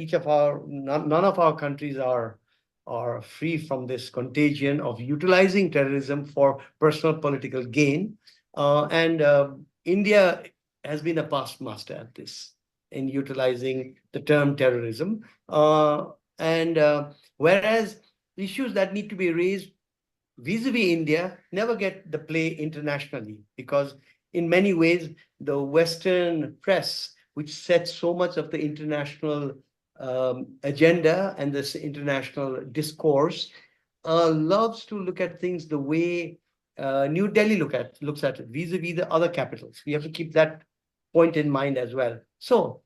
none of our countries are free from this contagion of utilizing terrorism for personal political gain. And India has been a past master at this in utilizing the term terrorism. Whereas issues that need to be raised vis-a-vis India never get the play internationally, because in many ways, the Western press, which sets so much of the international agenda and this international discourse, loves to look at things the way New Delhi looks at it vis-a-vis the other capitals. We have to keep that point in mind as well. So,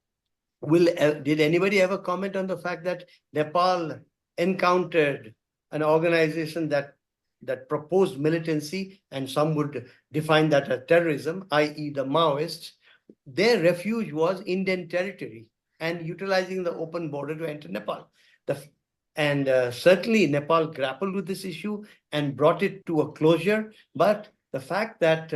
did anybody ever comment on the fact that Nepal encountered an organization that proposed militancy, and some would define that as terrorism, i.e. the Maoists? Their refuge was Indian territory and utilizing the open border to enter Nepal. Certainly Nepal grappled with this issue and brought it to a closure. But the fact that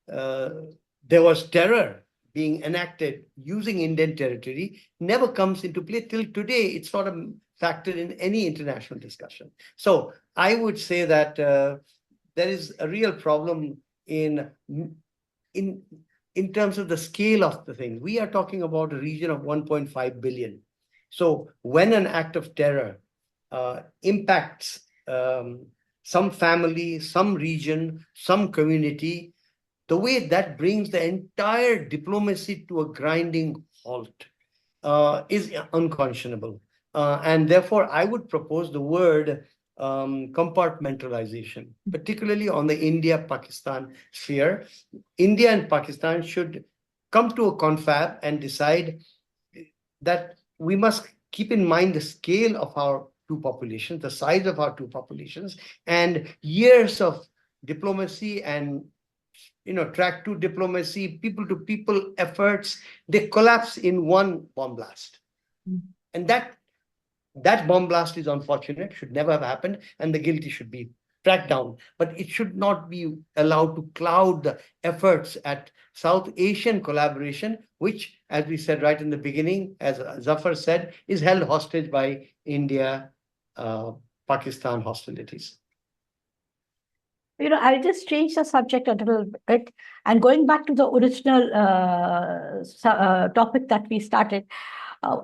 there was terror being enacted using Indian territory never comes into play till today. It's not a factor in any international discussion. So I would say that there is a real problem in terms of the scale of the thing. We are talking about a region of 1.5 billion. So when an act of terror impacts some family, some region, some community, the way that brings the entire diplomacy to a grinding halt is unconscionable. And therefore, I would propose the word compartmentalization, particularly on the India-Pakistan sphere. India and Pakistan should come to a confab and decide that we must keep in mind the scale of our two populations, the size of our two populations, and years of diplomacy and track to diplomacy, people to people efforts, they collapse in one bomb blast. And that bomb blast is unfortunate, should never have happened, and the guilty should be tracked down. But it should not be allowed to cloud the efforts at South Asian collaboration, which, as we said right in the beginning, as Zafar said, is held hostage by India-Pakistan hostilities. I'll just change the subject a little bit, and going back to the original topic that we started,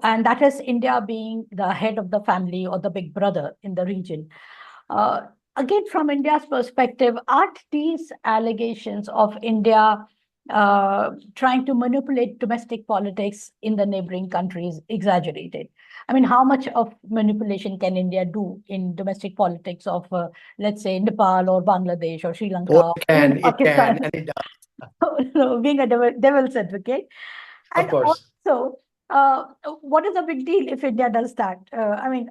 and that is India being the head of the family or the big brother in the region. Again, from India's perspective, aren't these allegations of India trying to manipulate domestic politics in the neighboring countries exaggerated? I mean, how much of manipulation can India do in domestic politics of, let's say, Nepal or Bangladesh or Sri Lanka? It can, and it does. Being a devil's advocate. And of course. Also, what is the big deal if India does that? I mean,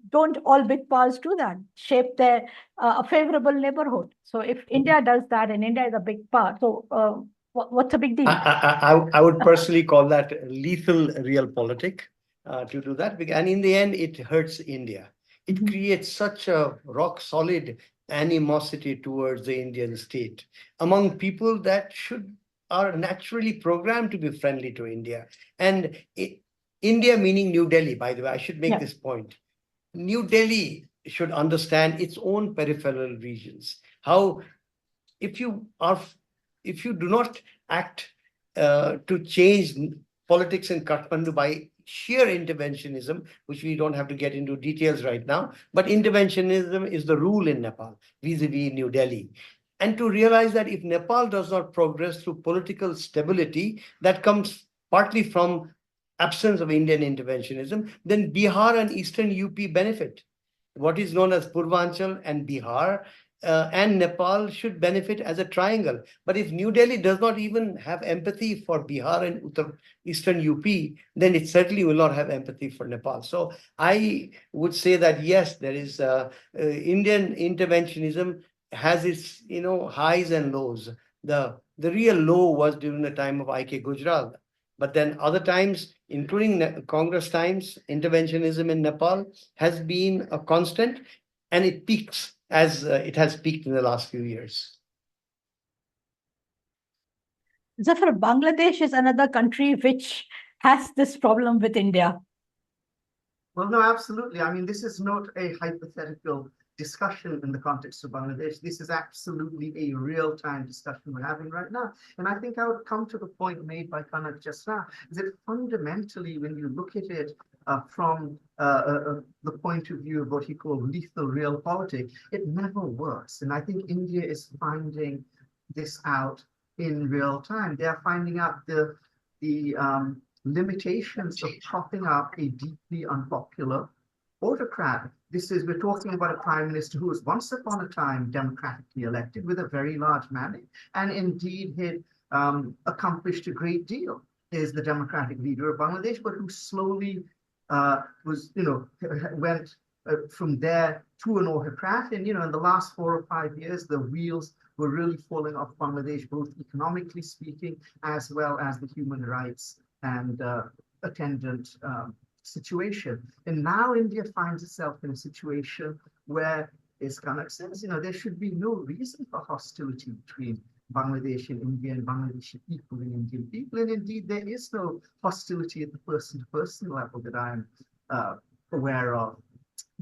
don't all big powers do that? Shape their a favorable neighborhood. So if India does that, and India is a big power, so what's the big deal? I would personally call that lethal realpolitik. To do that, and in the end, it hurts India. It creates such a rock-solid animosity towards the Indian state among people that are naturally programmed to be friendly to India. And India, meaning New Delhi, by the way, I should make this point. New Delhi should understand its own peripheral regions. How, if you do not act to change politics in Kathmandu by sheer interventionism, which we don't have to get into details right now, but interventionism is the rule in Nepal vis-a-vis New Delhi. And to realize that if Nepal does not progress through political stability, that comes partly from absence of Indian interventionism, then Bihar and Eastern UP benefit. What is known as Purvanchal and Bihar and Nepal should benefit as a triangle. But if New Delhi does not even have empathy for Bihar and Eastern UP, then it certainly will not have empathy for Nepal. So I would say that yes, there is Indian interventionism has its highs and lows. The real low was during the time of I.K. Gujral. But then other times, including Congress times, interventionism in Nepal has been a constant, and it peaks as it has peaked in the last few years. Zafar, Bangladesh is another country which has this problem with India. Well, no, absolutely. I mean, this is not a hypothetical discussion in the context of Bangladesh. This is absolutely a real-time discussion we're having right now. And I think I would come to the point made by Kanak just now, is that fundamentally, when you look at it from the point of view of what he called lethal realpolitik, it never works. And I think India is finding this out in real time. They are finding out the limitations of propping up a deeply unpopular autocrat. We're talking about a prime minister who was once upon a time democratically elected with a very large mandate, and indeed had accomplished a great deal as the democratic leader of Bangladesh, but who slowly went from there to an autocrat. And, in the last 4 or 5 years, the wheels were really falling off Bangladesh, both economically speaking, as well as the human rights and attendant situation. And now India finds itself in a situation where, as Kanak says, there should be no reason for hostility between Bangladesh and India and Bangladeshi people and Indian people. And indeed, there is no hostility at the person-to-person level that I'm aware of.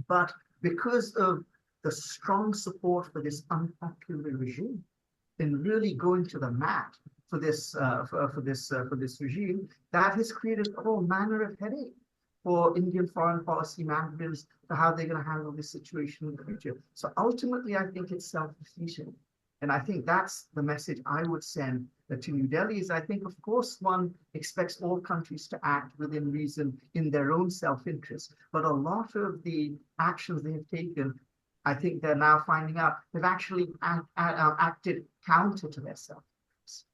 But because of the strong support for this unpopular regime and really going to the mat for this regime, that has created all manner of headache for Indian foreign policy managers for how they're going to handle this situation in the future. So ultimately, I think it's self-defeating. And I think that's the message I would send to New Delhi is I think, of course, one expects all countries to act within reason in their own self-interest. But a lot of the actions they have taken, I think they're now finding out, have actually acted counter to their self-interest.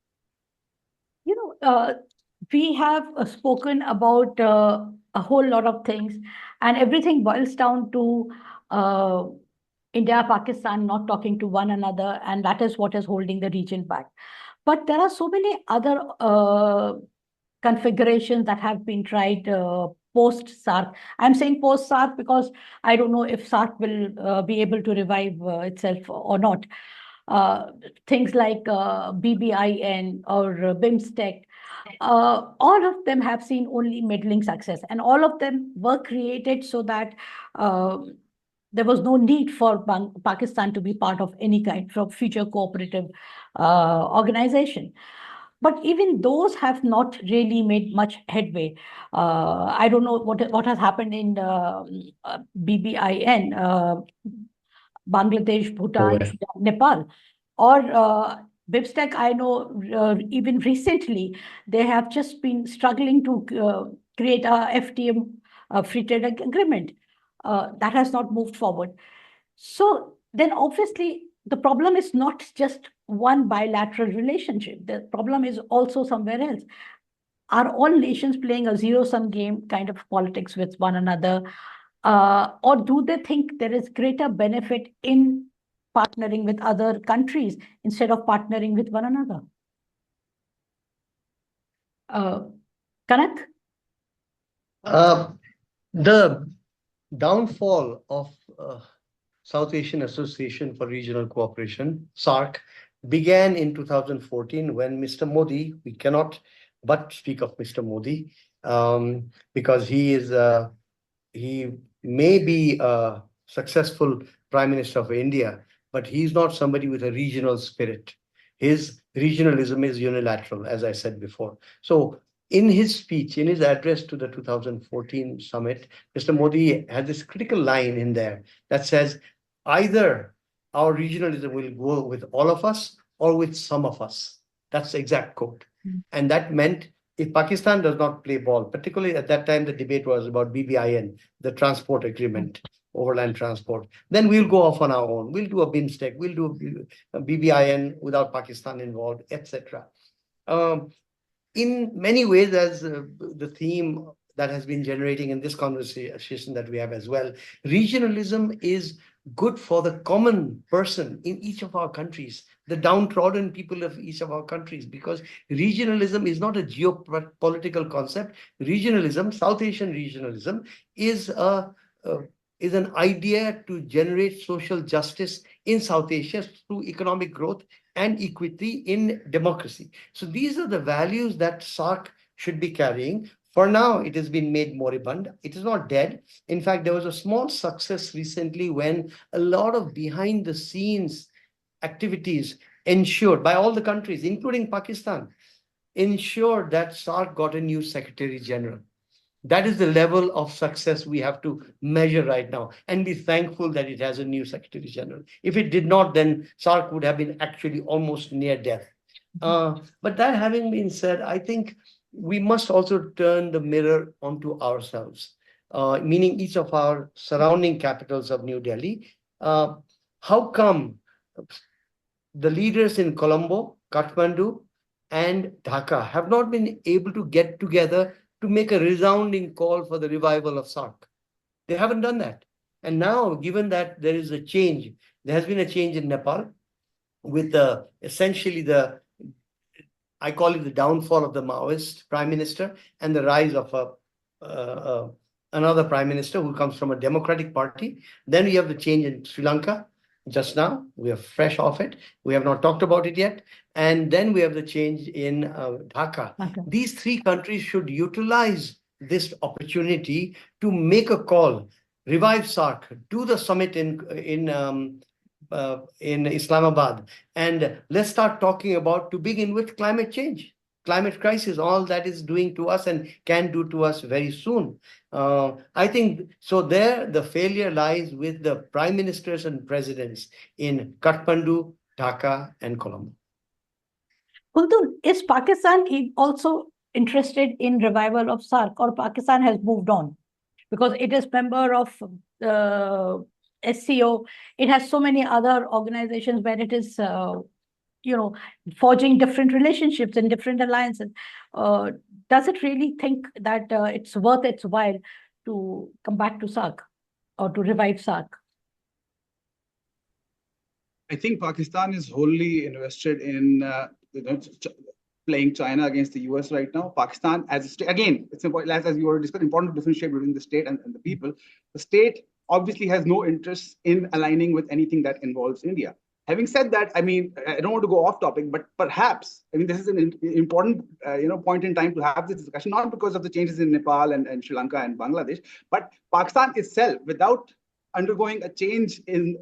We have spoken about a whole lot of things, and everything boils down to India, Pakistan not talking to one another, and that is what is holding the region back. But there are so many other configurations that have been tried post-SARC. I'm saying post-SARC because I don't know if SARC will be able to revive itself or not. Things like BBIN or BIMSTEC, all of them have seen only middling success, and all of them were created so that there was no need for Pakistan to be part of any kind of future cooperative organization. But even those have not really made much headway. I don't know what has happened in BBIN, Bangladesh, Bhutan, Nepal, or BIMSTEC. I know even recently they have just been struggling to create a FTA, free trade agreement. That has not moved forward. So then obviously the problem is not just one bilateral relationship. The problem is also somewhere else. Are all nations playing a zero-sum game kind of politics with one another? Or do they think there is greater benefit in partnering with other countries instead of partnering with one another? Kanak? The downfall of South Asian Association for Regional Cooperation, SARC, began in 2014 when Mr. Modi, we cannot but speak of Mr. Modi, because he may be a successful Prime Minister of India, but he's not somebody with a regional spirit. His regionalism is unilateral, as I said before. So in his speech, in his address to the 2014 summit, Mr. Modi had this critical line in there that says, either our regionalism will go with all of us or with some of us. That's the exact quote. And that meant if Pakistan does not play ball, particularly at that time, the debate was about BBIN, the transport agreement, overland transport, then we'll go off on our own. We'll do a BIMSTEC, we'll do a BBIN without Pakistan involved, etc. In many ways, as the theme that has been generating in this conversation that we have as well, regionalism is good for the common person in each of our countries, the downtrodden people of each of our countries, because regionalism is not a geopolitical concept. Regionalism, South Asian regionalism, is an idea to generate social justice in South Asia through economic growth and equity in democracy. So these are the values that SAARC should be carrying. For now, it has been made moribund. It is not dead. In fact, there was a small success recently when a lot of behind the scenes activities ensured by all the countries, including Pakistan, ensured that SAARC got a new Secretary General. That is the level of success we have to measure right now and be thankful that it has a new Secretary General. If it did not, then SAARC would have been actually almost near death. But that having been said, I think we must also turn the mirror onto ourselves, meaning each of our surrounding capitals of New Delhi. How come the leaders in Colombo, Kathmandu, and Dhaka have not been able to get together to make a resounding call for the revival of SAARC? They haven't done that. And now, given that there is a change, there has been a change in Nepal with essentially I call it the downfall of the Maoist prime minister and the rise of another prime minister who comes from a democratic party. Then we have the change in Sri Lanka. Just now, we are fresh off it. We have not talked about it yet. And then we have the change in Dhaka. Okay. These three countries should utilize this opportunity to make a call, revive SAARC, do the summit in Islamabad, and let's start talking about, to begin with, climate change, climate crisis, all that is doing to us and can do to us very soon. I think so. There, the failure lies with the prime ministers and presidents in Kathmandu, Dhaka, and Colombo. Khuldune, is Pakistan also interested in revival of SAARC, or Pakistan has moved on? Because it is member of SCO. It has so many other organizations where it is, forging different relationships and different alliances. Does it really think that it's worth its while to come back to SAARC or to revive SAARC? I think Pakistan is wholly invested in playing China against the US right now. Pakistan, as a state, again, it's important, as you already discussed, important to differentiate between the state and the people. The state obviously has no interest in aligning with anything that involves India. Having said that, I mean, I don't want to go off topic, but perhaps, I mean, this is an important point in time to have this discussion, not because of the changes in Nepal and Sri Lanka and Bangladesh, but Pakistan itself, without undergoing a change in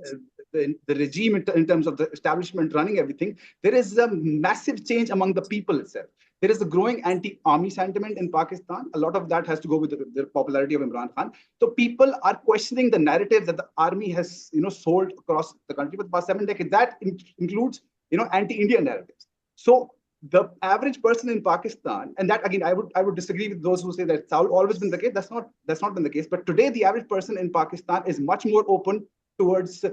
the regime in terms of the establishment running everything, there is a massive change among the people itself. There is a growing anti-army sentiment in Pakistan. A lot of that has to go with the popularity of Imran Khan. So people are questioning the narratives that the army has, sold across the country for the past 7 decades. That includes, anti-Indian narratives. So the average person in Pakistan, and that again, I would disagree with those who say that it's always been the case. That's not been the case. But today, the average person in Pakistan is much more open towards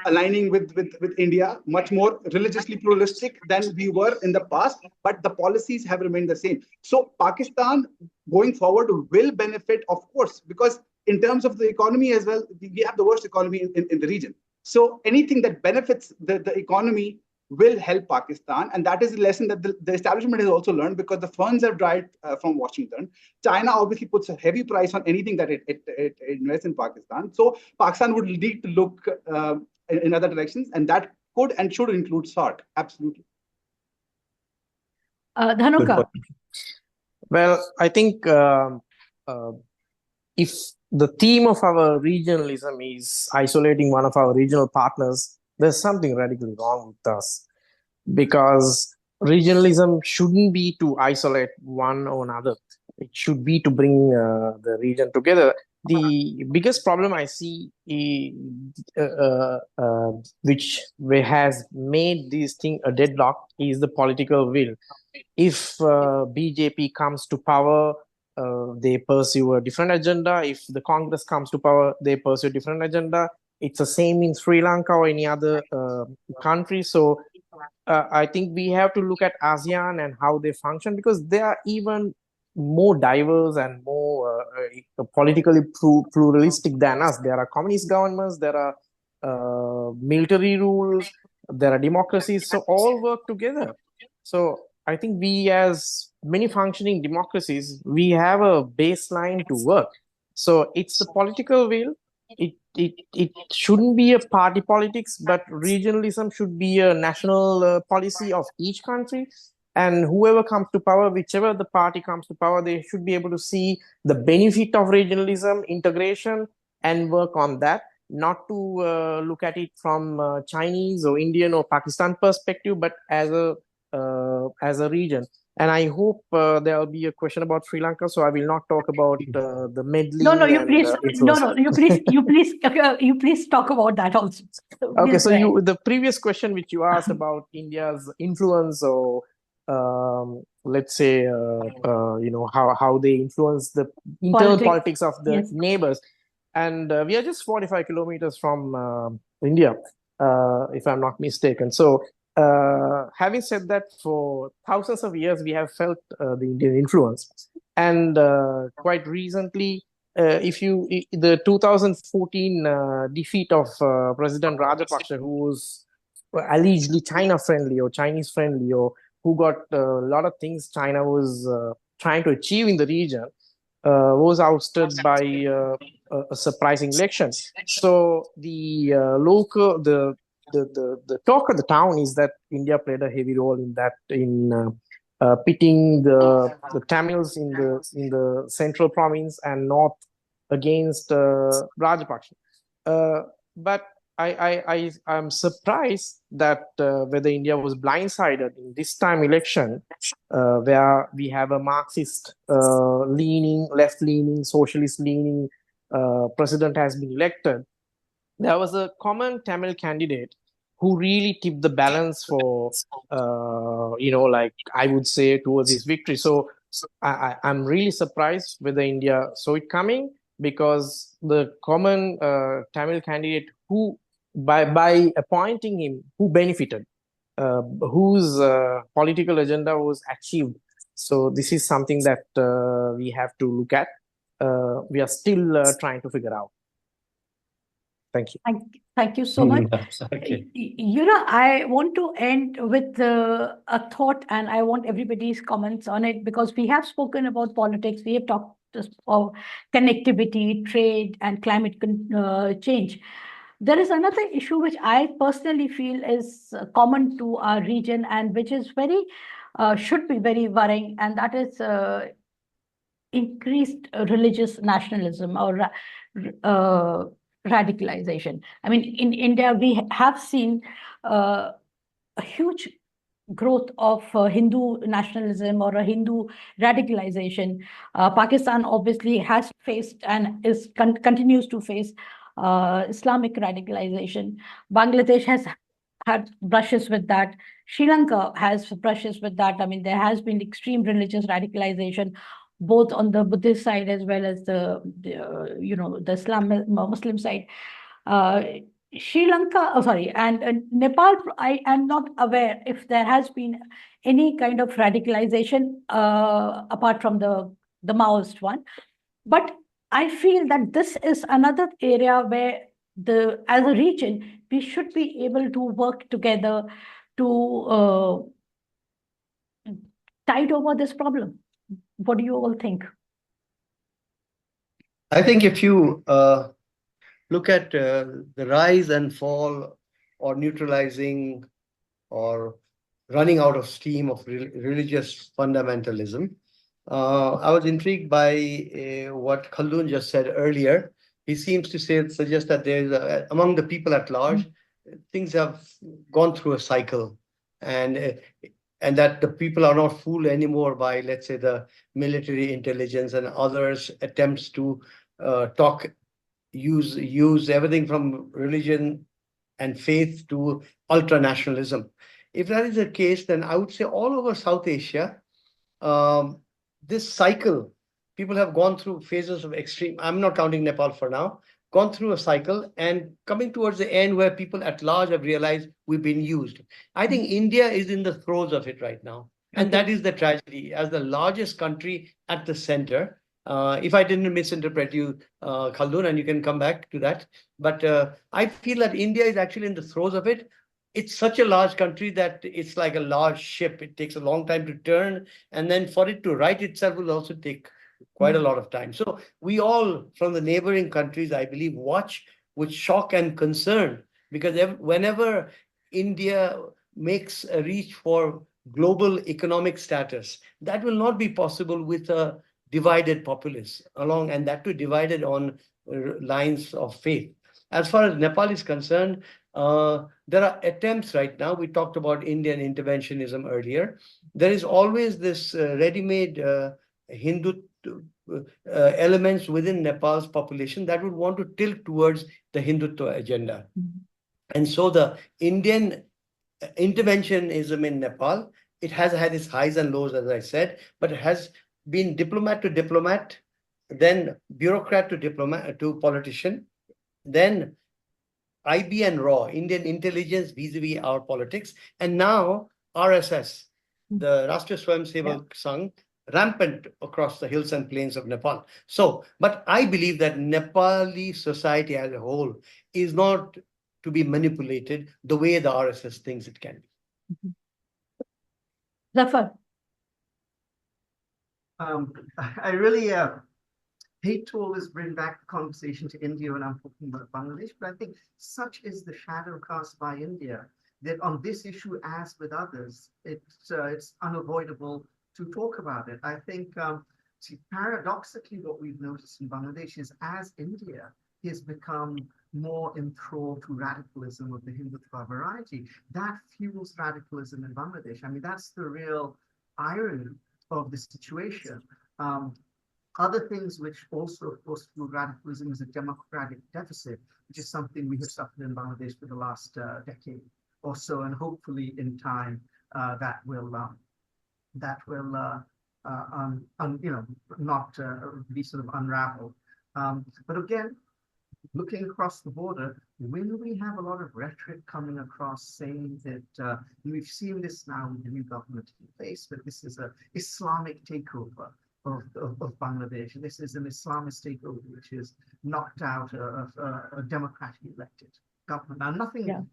aligning with India, much more religiously pluralistic than we were in the past, but the policies have remained the same. So Pakistan going forward will benefit, of course, because in terms of the economy as well, we have the worst economy in the region. So anything that benefits the economy will help Pakistan. And that is a lesson that the establishment has also learned, because the funds have dried from Washington. China obviously puts a heavy price on anything that it invests in Pakistan. So Pakistan would need to look in other directions, and that could and should include SAARC. Absolutely. Dhanuka. Well, I think if the theme of our regionalism is isolating one of our regional partners, there's something radically wrong with us, because regionalism shouldn't be to isolate one or another. It should be to bring the region together. The biggest problem I see, which has made this thing a deadlock, is the political will. If BJP comes to power, they pursue a different agenda. If the Congress comes to power, they pursue a different agenda. It's the same in Sri Lanka or any other country. So I think we have to look at ASEAN and how they function, because they are even more diverse and more politically pluralistic than us. There are communist governments, there are military rules, there are democracies, so all work together. So I think we, as many functioning democracies, we have a baseline to work. So it's the political will. It shouldn't be a party politics, but regionalism should be a national policy of each country. And whoever comes to power, whichever the party comes to power, they should be able to see the benefit of regionalism, integration, and work on that. Not to look at it from Chinese or Indian or Pakistan perspective, but as a region. And I hope there will be a question about Sri Lanka, so I will not talk about the meddling. No, you and, please. influence. No, you please talk about that also. Okay, Please so go ahead. the previous question which you asked about India's influence, or let's say how they influence the internal politics of the Yes. neighbors. And we are just 45 kilometers from India, if I'm not mistaken. So having said that, for thousands of years, we have felt the Indian influence. And quite recently, the 2014 defeat of President Rajapaksa, who was allegedly China friendly or Chinese friendly, or who got a lot of things China was trying to achieve in the region, was ousted by a surprising election. So the the talk of the town is that India played a heavy role in that, in pitting the Tamils in the central province and north against Rajapaksa. But I'm surprised that whether India was blindsided in this time election, where we have a Marxist leaning, left-leaning, socialist-leaning president has been elected. There was a common Tamil candidate who really tipped the balance for, like I would say, towards his victory. So I'm really surprised whether India saw it coming, because the common Tamil candidate who, by appointing him, who benefited, whose political agenda was achieved. So this is something that we have to look at. We are still trying to figure out. Thank you. Thank you so much. Okay. I want to end with a thought, and I want everybody's comments on it, because we have spoken about politics. We have talked about connectivity, trade, and climate change. There is another issue which I personally feel is common to our region, and which is should be very worrying, and that is increased religious nationalism or radicalization. I mean, in India, we have seen a huge growth of Hindu nationalism or a Hindu radicalization. Pakistan obviously has faced and continues to face Islamic radicalization. Bangladesh has had brushes with that. Sri Lanka has brushes with that. I mean, there has been extreme religious radicalization, both on the Buddhist side as well as the Muslim side. Sri Lanka, and Nepal, I am not aware if there has been any kind of radicalization apart from the Maoist one. But I feel that this is another area where as a region, we should be able to work together to tide over this problem. What do you all think? I think if you look at the rise and fall or neutralizing or running out of steam of religious fundamentalism, I was intrigued by what Khuldune just said earlier. He seems to suggest that there's among the people at large, things have gone through a cycle, and that the people are not fooled anymore by, let's say, the military intelligence and others' attempts to use everything from religion and faith to ultra-nationalism. if that is the case, then I would say all over South Asia, this cycle, people have gone through phases of extreme, I'm not counting Nepal for now, gone through a cycle and coming towards the end where people at large have realized we've been used. I think India is in the throes of it right now. And that is the tragedy. As the largest country at the center, if I didn't misinterpret you, Khuldune, and you can come back to that, but I feel that India is actually in the throes of it. It's such a large country that it's like a large ship. It takes a long time to turn, and then for it to right itself will also take quite a lot of time. So we all, from the neighboring countries, I believe, watch with shock and concern, because whenever India makes a reach for global economic status, that will not be possible with a divided populace along, and that too divided on lines of faith. As far as Nepal is concerned, there are attempts right now. We talked about Indian interventionism earlier. There is always this ready-made Hindu elements within Nepal's population that would want to tilt towards the Hindutva agenda. And so the Indian interventionism in Nepal, it has had its highs and lows, as I said, but it has been diplomat to diplomat, then bureaucrat to diplomat to politician, then IB and RAW, Indian intelligence vis-a-vis our politics, and now RSS, the Rashtriya Swayamsevak Sangh, rampant across the hills and plains of Nepal. So, but I believe that Nepali society as a whole is not to be manipulated the way the RSS thinks it can be. Zafar. I really hate to always bring back the conversation to India when I'm talking about Bangladesh, but I think such is the shadow cast by India that on this issue, as with others, it's unavoidable to talk about it. I think, paradoxically, what we've noticed in Bangladesh is as India has become more enthralled to radicalism of the Hindutva variety, that fuels radicalism in Bangladesh. I mean, that's the real irony of the situation. Other things which also, of course, fuel radicalism is a democratic deficit, which is something we have suffered in Bangladesh for the last decade or so, and hopefully in time that will not be sort of unraveled. But again, looking across the border, when we have a lot of rhetoric coming across saying that we've seen this now with the new government in place, but this is an Islamic takeover of Bangladesh. This is an Islamist takeover which is knocked out a democratically elected government. Now,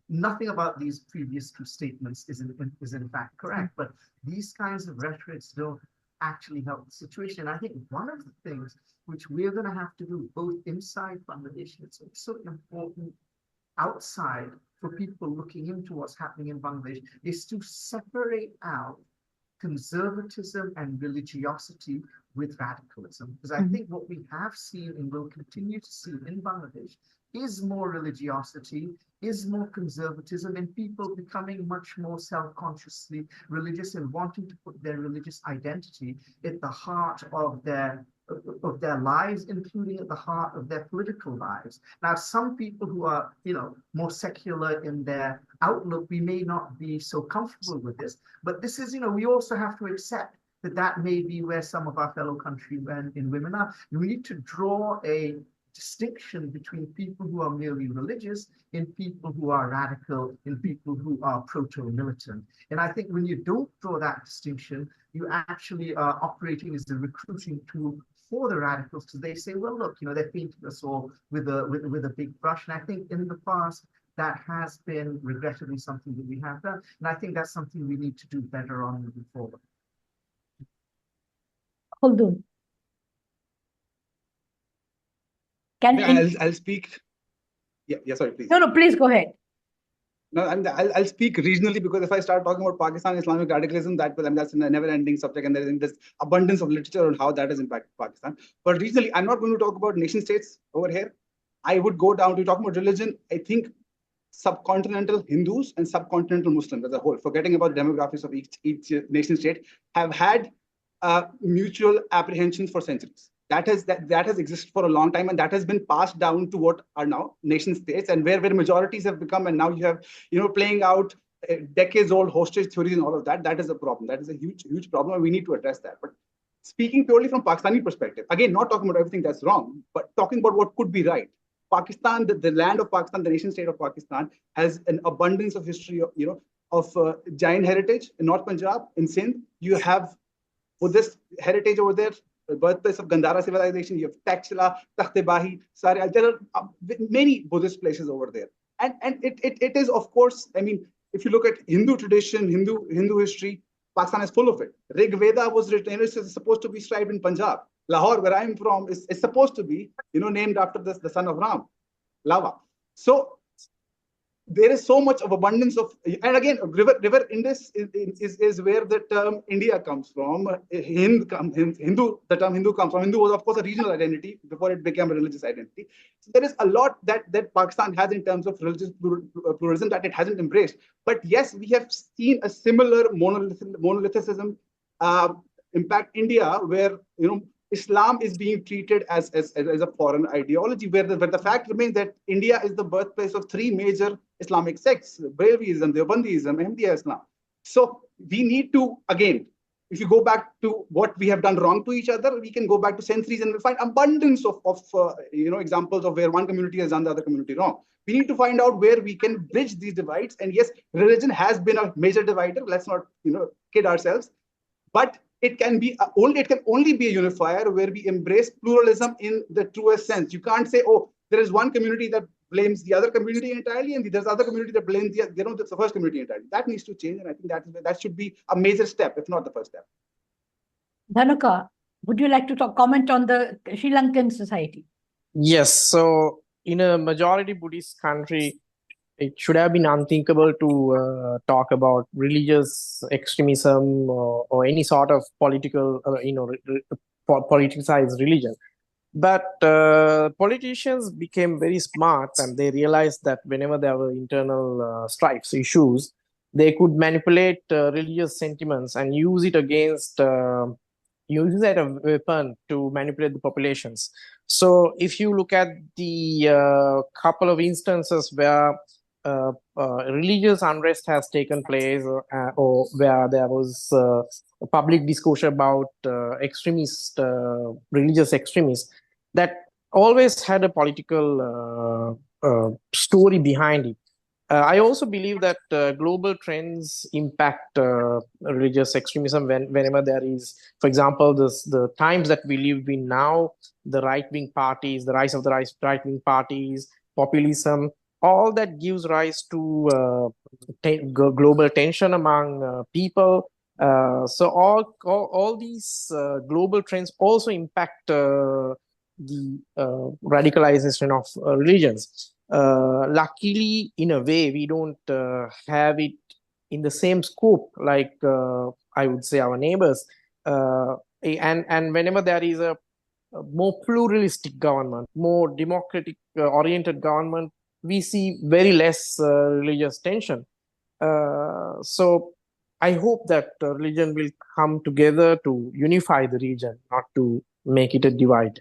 nothing about these previous two statements is in fact correct, but these kinds of rhetorics don't actually help the situation. I think one of the things which we're going to have to do both inside Bangladesh, it's also important outside for people looking into what's happening in Bangladesh, is to separate out conservatism and religiosity with radicalism. Because I think what we have seen and will continue to see in Bangladesh is more religiosity, is more conservatism, and people becoming much more self-consciously religious and wanting to put their religious identity at the heart of their lives, including at the heart of their political lives. Now, some people who are, more secular in their outlook, we may not be so comfortable with this, but this is, we also have to accept that may be where some of our fellow countrymen and women are. We need to draw a distinction between people who are merely religious and people who are radical and people who are proto-militant. And I think when you don't draw that distinction, you actually are operating as a recruiting tool for the radicals, because they say, well, look, they're painting us all with a big brush. And I think in the past, that has been regrettably something that we have done. And I think that's something we need to do better on moving forward. Khuldune. I'll speak. Yeah, sorry, please. No, please go ahead. No, I'll speak regionally, because if I start talking about Pakistan Islamic radicalism, that's a never-ending subject, and there's abundance of literature on how that has impacted Pakistan. But regionally, I'm not going to talk about nation states over here. I would go down to talking about religion. I think subcontinental Hindus and subcontinental Muslims as a whole, forgetting about the demographics of each nation state, have had mutual apprehensions for centuries. That has existed for a long time, and that has been passed down to what are now nation states, and where majorities have become, and now you have playing out decades-old hostage theories and all of that, that is a problem. That is a huge, huge problem, and we need to address that. But speaking purely from Pakistani perspective, again, not talking about everything that's wrong, but talking about what could be right. Pakistan, the land of Pakistan, the nation state of Pakistan, has an abundance of history, of Jain heritage in North Punjab, in Sindh. You have Buddhist heritage over there, the birthplace of Gandhara civilization. You have Taxila, Takhte-Bahi, Sare. There are many Buddhist places over there. And it is, of course, I mean, if you look at Hindu tradition, Hindu history, Pakistan is full of it. Rig Veda was written, it's supposed to be scribed in Punjab. Lahore, where I'm from, is supposed to be, named after the son of Ram, Lava. So there is so much of abundance of, and again, river Indus is where the term India comes from. Hindu, the term Hindu comes from. Hindu was, of course, a regional identity before it became a religious identity. So there is a lot that Pakistan has in terms of religious pluralism that it hasn't embraced. But yes, we have seen a similar monolithicism impact India, where Islam is being treated as a foreign ideology, where the fact remains that India is the birthplace of three major Islamic sects: Brahmanism, Deobandism, Ahmadiyya Islam. So we need to, again, if you go back to what we have done wrong to each other, we can go back to centuries and we'll find abundance of examples of where one community has done the other community wrong. We need to find out where we can bridge these divides. And yes, religion has been a major divider. Let's not kid ourselves. But it can only be a unifier where we embrace pluralism in the truest sense. You can't say, oh, there is one community that blames the other community entirely, and there's other community that blames the first community entirely. That needs to change, and I think that should be a major step, if not the first step. Dhanuka, would you like to comment on the Sri Lankan society? Yes. So in a majority Buddhist country, it should have been unthinkable to talk about religious extremism or any sort of political, politicized religion. But politicians became very smart, and they realized that whenever there were internal strifes, issues, they could manipulate religious sentiments and use it against, use it as a weapon to manipulate the populations. So if you look at the couple of instances where religious unrest has taken place, or where there was a public discourse about religious extremists, that always had a political story behind it. I also believe that global trends impact religious extremism whenever there is, for example, the times that we live in now, the right-wing parties, the rise of the right-wing parties, populism, all that gives rise to global tension among people. So all these global trends also impact the radicalization of religions. Luckily, in a way, we don't have it in the same scope like I would say our neighbors. And whenever there is a more pluralistic government, more democratic oriented government, we see very less religious tension. So I hope that religion will come together to unify the region, not to make it a divide.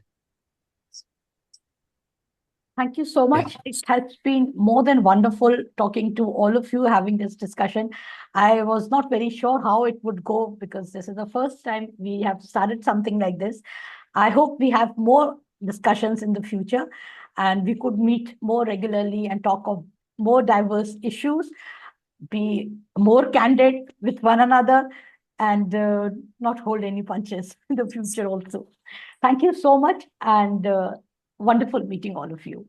Thank you so much. It has been more than wonderful talking to all of you, having this discussion. I was not very sure how it would go because this is the first time we have started something like this. I hope we have more discussions in the future and we could meet more regularly and talk of more diverse issues, be more candid with one another, and not hold any punches in the future also. Thank you so much, and wonderful meeting all of you.